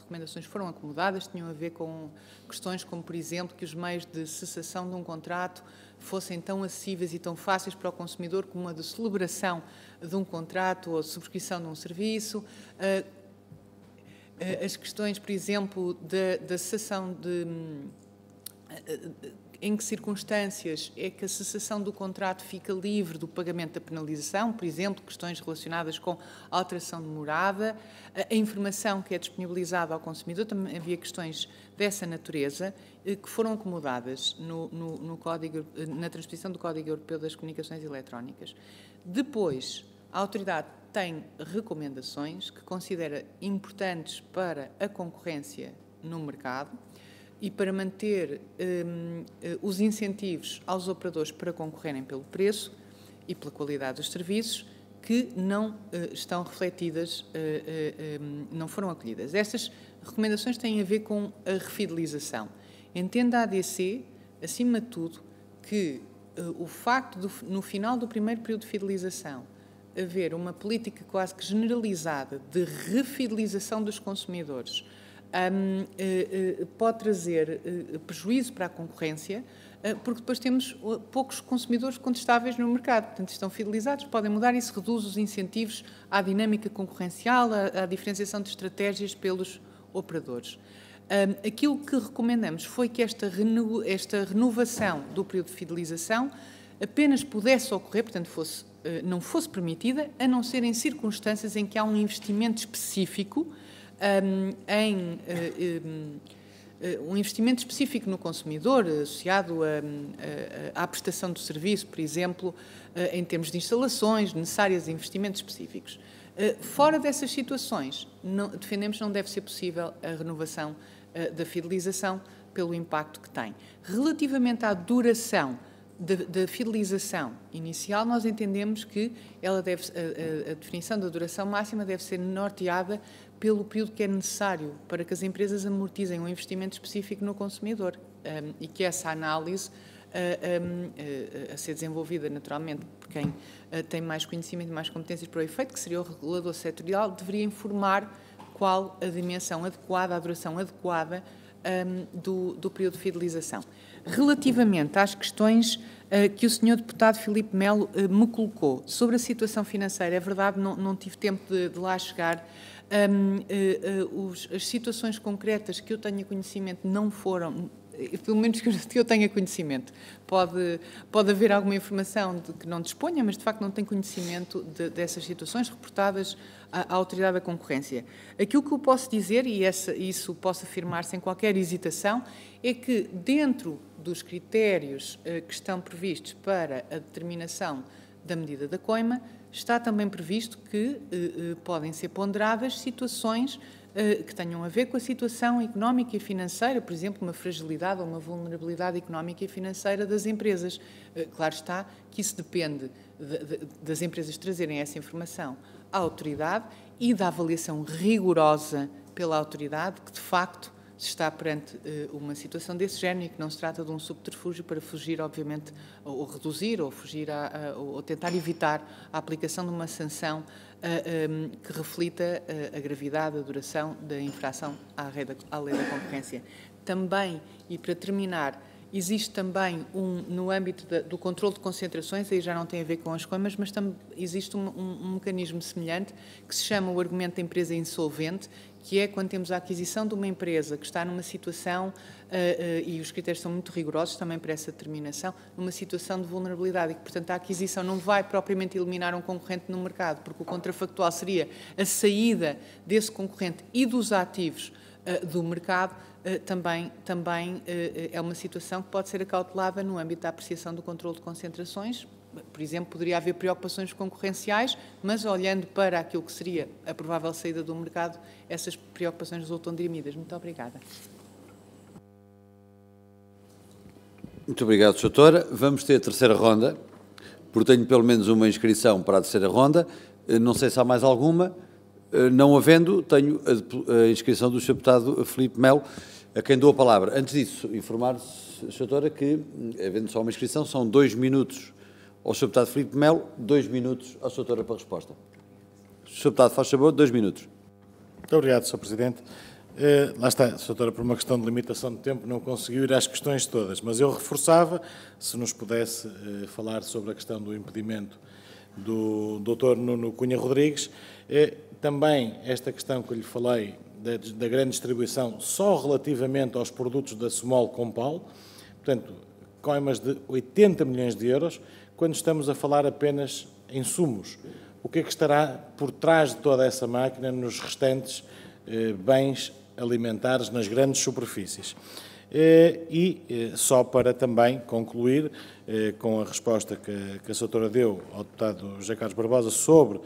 recomendações foram acomodadas, tinham a ver com questões como, por exemplo, que os meios de cessação de um contrato fossem tão acessíveis e tão fáceis para o consumidor como a de celebração de um contrato ou subscrição de um serviço. As questões, por exemplo, da cessação em que circunstâncias é que a cessação do contrato fica livre do pagamento da penalização, por exemplo, questões relacionadas com alteração de morada, a informação que é disponibilizada ao consumidor, também havia questões dessa natureza que foram acomodadas na transposição do Código Europeu das Comunicações Eletrónicas. Depois, a autoridade tem recomendações que considera importantes para a concorrência no mercado e para manter os incentivos aos operadores para concorrerem pelo preço e pela qualidade dos serviços, que não estão refletidas, não foram acolhidas. Estas recomendações têm a ver com a refidelização. Entenda a ADC, acima de tudo, que o facto de, no final do primeiro período de fidelização, haver uma política quase que generalizada de refidelização dos consumidores, pode trazer prejuízo para a concorrência, porque depois temos poucos consumidores contestáveis no mercado. Portanto, estão fidelizados, podem mudar e isso reduz os incentivos à dinâmica concorrencial, à diferenciação de estratégias pelos operadores. Aquilo que recomendamos foi que esta renovação do período de fidelização apenas pudesse ocorrer, portanto, não fosse permitida, a não ser em circunstâncias em que há um investimento específico um investimento específico no consumidor, associado à prestação do serviço, por exemplo, em termos de instalações necessárias a investimentos específicos. Fora dessas situações, defendemos que não deve ser possível a renovação da fidelização pelo impacto que tem. Relativamente à duração da fidelização inicial, nós entendemos que ela deve, a definição da duração máxima deve ser norteada pelo período que é necessário para que as empresas amortizem um investimento específico no consumidor, e que essa análise a ser desenvolvida naturalmente por quem tem mais conhecimento e mais competências para o efeito, que seria o regulador setorial, deveria informar qual a dimensão adequada, a duração adequada do período de fidelização. Relativamente às questões que o Sr. Deputado Filipe Melo me colocou sobre a situação financeira, é verdade, não tive tempo de lá chegar. As situações concretas que eu tenha conhecimento não foram, pelo menos que eu tenha conhecimento. Pode haver alguma informação de que não disponha, mas de facto não tenho conhecimento dessas situações reportadas à Autoridade da Concorrência. Aquilo que eu posso dizer, e isso posso afirmar sem qualquer hesitação, é que dentro dos critérios que estão previstos para a determinação da medida da coima, está também previsto que podem ser ponderadas situações que tenham a ver com a situação económica e financeira, por exemplo, uma fragilidade ou uma vulnerabilidade económica e financeira das empresas. Claro está que isso depende das empresas trazerem essa informação à autoridade e da avaliação rigorosa pela autoridade, que de facto se está perante uma situação desse género e que não se trata de um subterfúgio para fugir, obviamente, ou reduzir, ou fugir ou tentar evitar a aplicação de uma sanção que reflita a gravidade, a duração da infração à lei da concorrência. Também, e para terminar, existe também, no âmbito do controle de concentrações, aí já não tem a ver com as coimas, mas existe um mecanismo semelhante que se chama o argumento da empresa insolvente, que é quando temos a aquisição de uma empresa que está numa situação, e os critérios são muito rigorosos também para essa determinação, numa situação de vulnerabilidade e que, portanto, a aquisição não vai propriamente eliminar um concorrente no mercado, porque o contrafactual seria a saída desse concorrente e dos ativos do mercado, também é uma situação que pode ser acautelada no âmbito da apreciação do controle de concentrações. Por exemplo, poderia haver preocupações concorrenciais, mas olhando para aquilo que seria a provável saída do mercado, essas preocupações resultam dirimidas. Muito obrigada. Muito obrigado, Doutora. Vamos ter a terceira ronda, porque tenho pelo menos uma inscrição para a terceira ronda. Não sei se há mais alguma. Não havendo, tenho a inscrição do Sr. Deputado Filipe Melo, a quem dou a palavra. Antes disso, informar-se, Doutora, que, havendo só uma inscrição, são 2 minutos ao Sr. Deputado Filipe Melo, 2 minutos à Doutora para a resposta. Sr. Deputado, faz favor, 2 minutos. Muito obrigado, Sr. Presidente. Lá está, Doutora, por uma questão de limitação de tempo, não conseguiu ir às questões todas, mas eu reforçava, se nos pudesse falar sobre a questão do impedimento do Dr. Nuno Cunha Rodrigues, também esta questão que eu lhe falei da grande distribuição só relativamente aos produtos da Small Compal, portanto, coimas de 80 milhões de euros, quando estamos a falar apenas em insumos. O que é que estará por trás de toda essa máquina nos restantes bens alimentares nas grandes superfícies? Só para também concluir com a resposta que a Doutora deu ao deputado José Carlos Barbosa sobre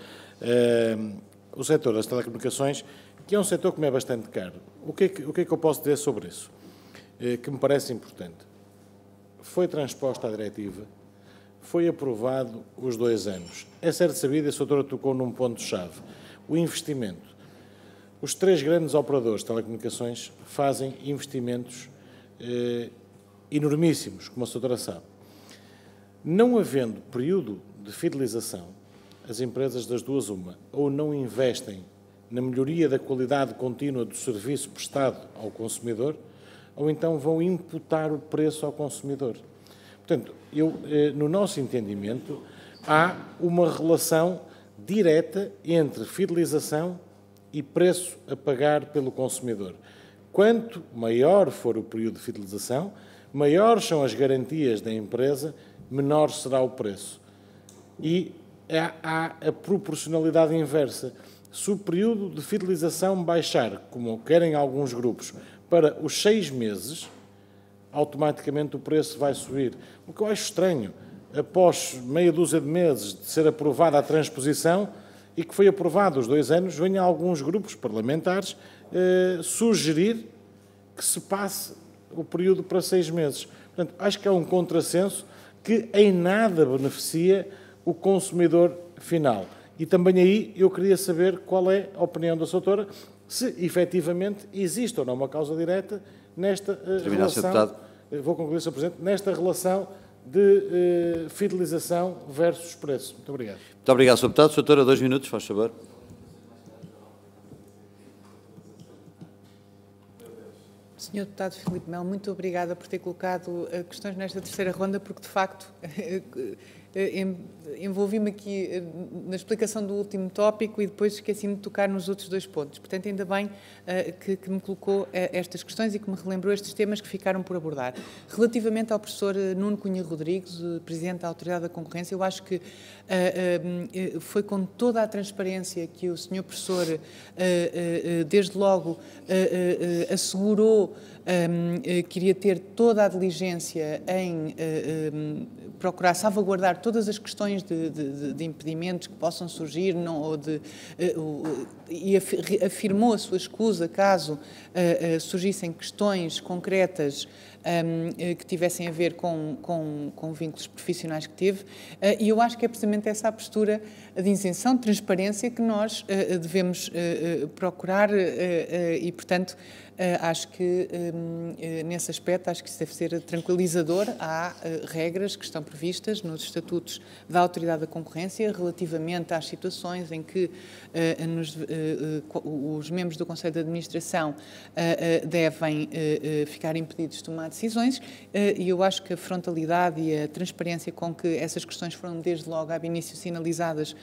o setor das telecomunicações, que é um setor que me é bastante caro. O que é que eu posso dizer sobre isso? Que me parece importante. Foi transposta a diretiva, foi aprovado os 2 anos. É certo sabido, a Doutora tocou num ponto-chave. O investimento. Os 3 grandes operadores de telecomunicações fazem investimentos enormíssimos, como a Doutora sabe. Não havendo período de fidelização, as empresas das duas uma, ou não investem na melhoria da qualidade contínua do serviço prestado ao consumidor, ou então vão imputar o preço ao consumidor. Portanto, no nosso entendimento, há uma relação direta entre fidelização e preço a pagar pelo consumidor. Quanto maior for o período de fidelização, maiores são as garantias da empresa, menor será o preço. E há a proporcionalidade inversa. Se o período de fidelização baixar, como querem alguns grupos, para os 6 meses, automaticamente o preço vai subir. O que eu acho estranho, após meia dúzia de meses de ser aprovada a transposição e que foi aprovado os 2 anos, venham alguns grupos parlamentares sugerir que se passe o período para 6 meses. Portanto, acho que é um contrassenso que em nada beneficia o consumidor final. E também aí eu queria saber qual é a opinião da doutora, se efetivamente existe ou não uma causa direta nesta relação, vou concluir, Sr. Presidente, nesta relação de fidelização versus preço. Muito obrigado. Muito obrigado, Sr. Deputado. Doutora, 2 minutos, faz favor. Sr. Deputado Filipe Melo, muito obrigada por ter colocado questões nesta terceira ronda, porque, de facto, envolvi-me aqui na explicação do último tópico e depois esqueci-me de tocar nos outros 2 pontos. Portanto, ainda bem que me colocou estas questões e que me relembrou estes temas que ficaram por abordar. Relativamente ao professor Nuno Cunha Rodrigues, Presidente da Autoridade da Concorrência, eu acho que foi com toda a transparência que o Sr. Professor, desde logo, assegurou que iria ter toda a diligência em procurar salvaguardar todas as questões de impedimentos que possam surgir e afirmou a sua escusa caso surgissem questões concretas que tivessem a ver com vínculos profissionais que teve, e eu acho que é precisamente essa a postura de isenção, de transparência que nós devemos procurar e, portanto, acho que, nesse aspecto, acho que isso deve ser tranquilizador. Há regras que estão previstas nos estatutos da Autoridade da Concorrência relativamente às situações em que os membros do Conselho de Administração devem ficar impedidos de tomar decisões, e eu acho que a frontalidade e a transparência com que essas questões foram, desde logo, ab início, sinalizadas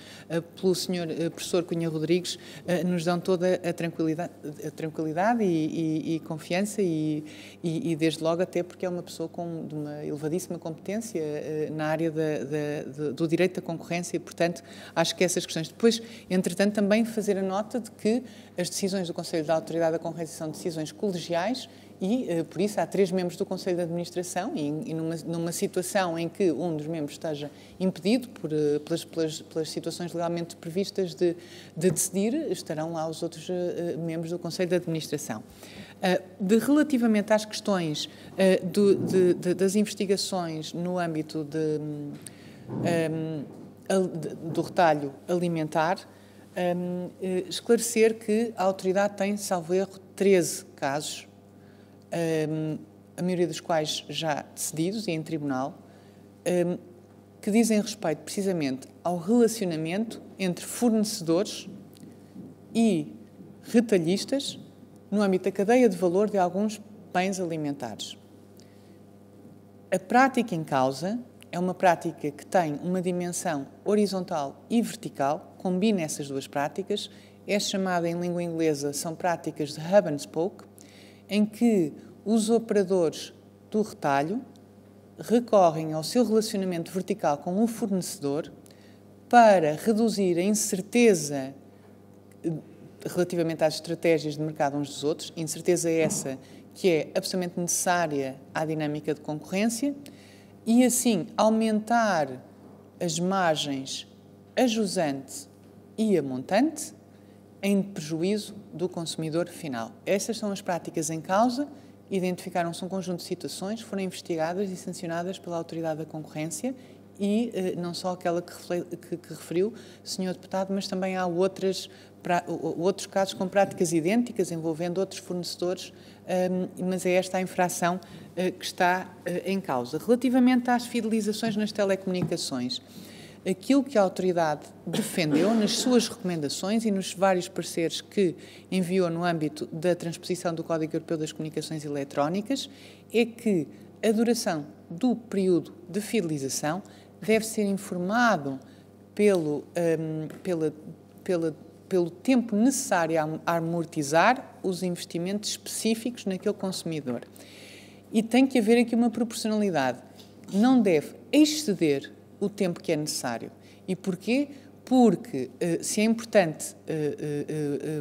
pelo Sr. Professor Cunha Rodrigues, nos dão toda a tranquilidade e confiança e, desde logo, até porque é uma pessoa de uma elevadíssima competência na área do direito da concorrência e, portanto, acho que essas questões. Depois, entretanto, também fazer a nota de que as decisões do Conselho da Autoridade da Concorrência são decisões colegiais e, por isso, há 3 membros do Conselho de Administração e numa situação em que um dos membros esteja impedido pelas situações legalmente previstas de decidir, estarão lá os outros membros do Conselho de Administração. Relativamente às questões das investigações no âmbito do retalho alimentar, esclarecer que a autoridade tem, salvo erro, 13 casos, a maioria dos quais já decididos e em tribunal, que dizem respeito precisamente ao relacionamento entre fornecedores e retalhistas no âmbito da cadeia de valor de alguns bens alimentares. A prática em causa é uma prática que tem uma dimensão horizontal e vertical, combina essas 2 práticas, é chamada em língua inglesa, são práticas de hub and spoke, em que os operadores do retalho recorrem ao seu relacionamento vertical com o fornecedor para reduzir a incerteza relativamente às estratégias de mercado uns dos outros, incerteza essa que é absolutamente necessária à dinâmica de concorrência, e assim aumentar as margens a jusante e a montante em prejuízo do consumidor final. Estas são as práticas em causa, identificaram-se um conjunto de situações, foram investigadas e sancionadas pela Autoridade da Concorrência e não só aquela que referiu, Sr. Deputado, mas também há outros casos com práticas idênticas envolvendo outros fornecedores, mas é esta a infração que está em causa. Relativamente às fidelizações nas telecomunicações, aquilo que a autoridade defendeu nas suas recomendações e nos vários pareceres que enviou no âmbito da transposição do Código Europeu das Comunicações Eletrónicas é que a duração do período de fidelização deve ser informado pelo tempo necessário a amortizar os investimentos específicos naquele consumidor. E tem que haver aqui uma proporcionalidade. Não deve exceder o tempo que é necessário. E porquê? Porque se é importante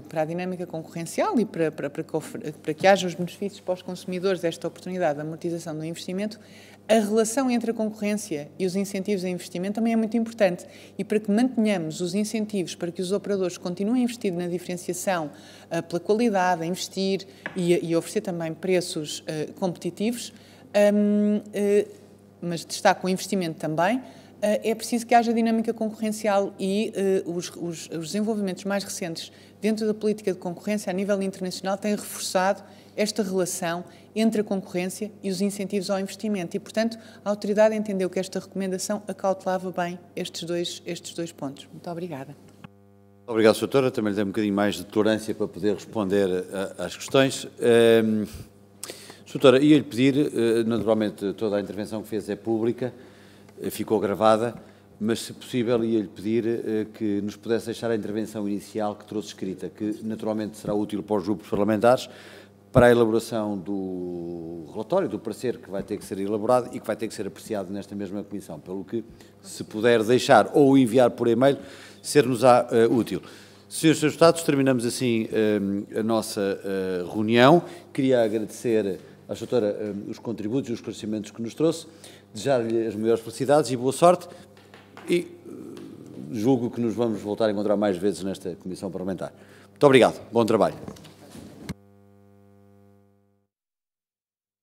para a dinâmica concorrencial e para que haja os benefícios para os consumidores desta oportunidade de amortização do investimento, a relação entre a concorrência e os incentivos a investimento também é muito importante. E para que mantenhamos os incentivos para que os operadores continuem a investir na diferenciação pela qualidade, a investir e oferecer também preços competitivos, mas destaco o investimento também, é preciso que haja dinâmica concorrencial e os desenvolvimentos mais recentes dentro da política de concorrência a nível internacional têm reforçado esta relação entre a concorrência e os incentivos ao investimento. E, portanto, a autoridade entendeu que esta recomendação acautelava bem estes dois pontos. Muito obrigada. Obrigado, Sra. Doutora. Também lhe dei um bocadinho mais de tolerância para poder responder às questões. Sra. Doutora, ia-lhe pedir, naturalmente, toda a intervenção que fez é pública, ficou gravada, mas, se possível, ia-lhe pedir que nos pudesse deixar a intervenção inicial que trouxe escrita, que, naturalmente, será útil para os grupos parlamentares, para a elaboração do relatório, do parecer que vai ter que ser elaborado e que vai ter que ser apreciado nesta mesma comissão, pelo que, se puder deixar ou enviar por e-mail, ser-nos-á útil. Senhores deputados, terminamos assim a nossa reunião. Queria agradecer à doutora os contributos e os esclarecimentos que nos trouxe, desejar-lhe as maiores felicidades e boa sorte e julgo que nos vamos voltar a encontrar mais vezes nesta comissão parlamentar. Muito obrigado. Bom trabalho.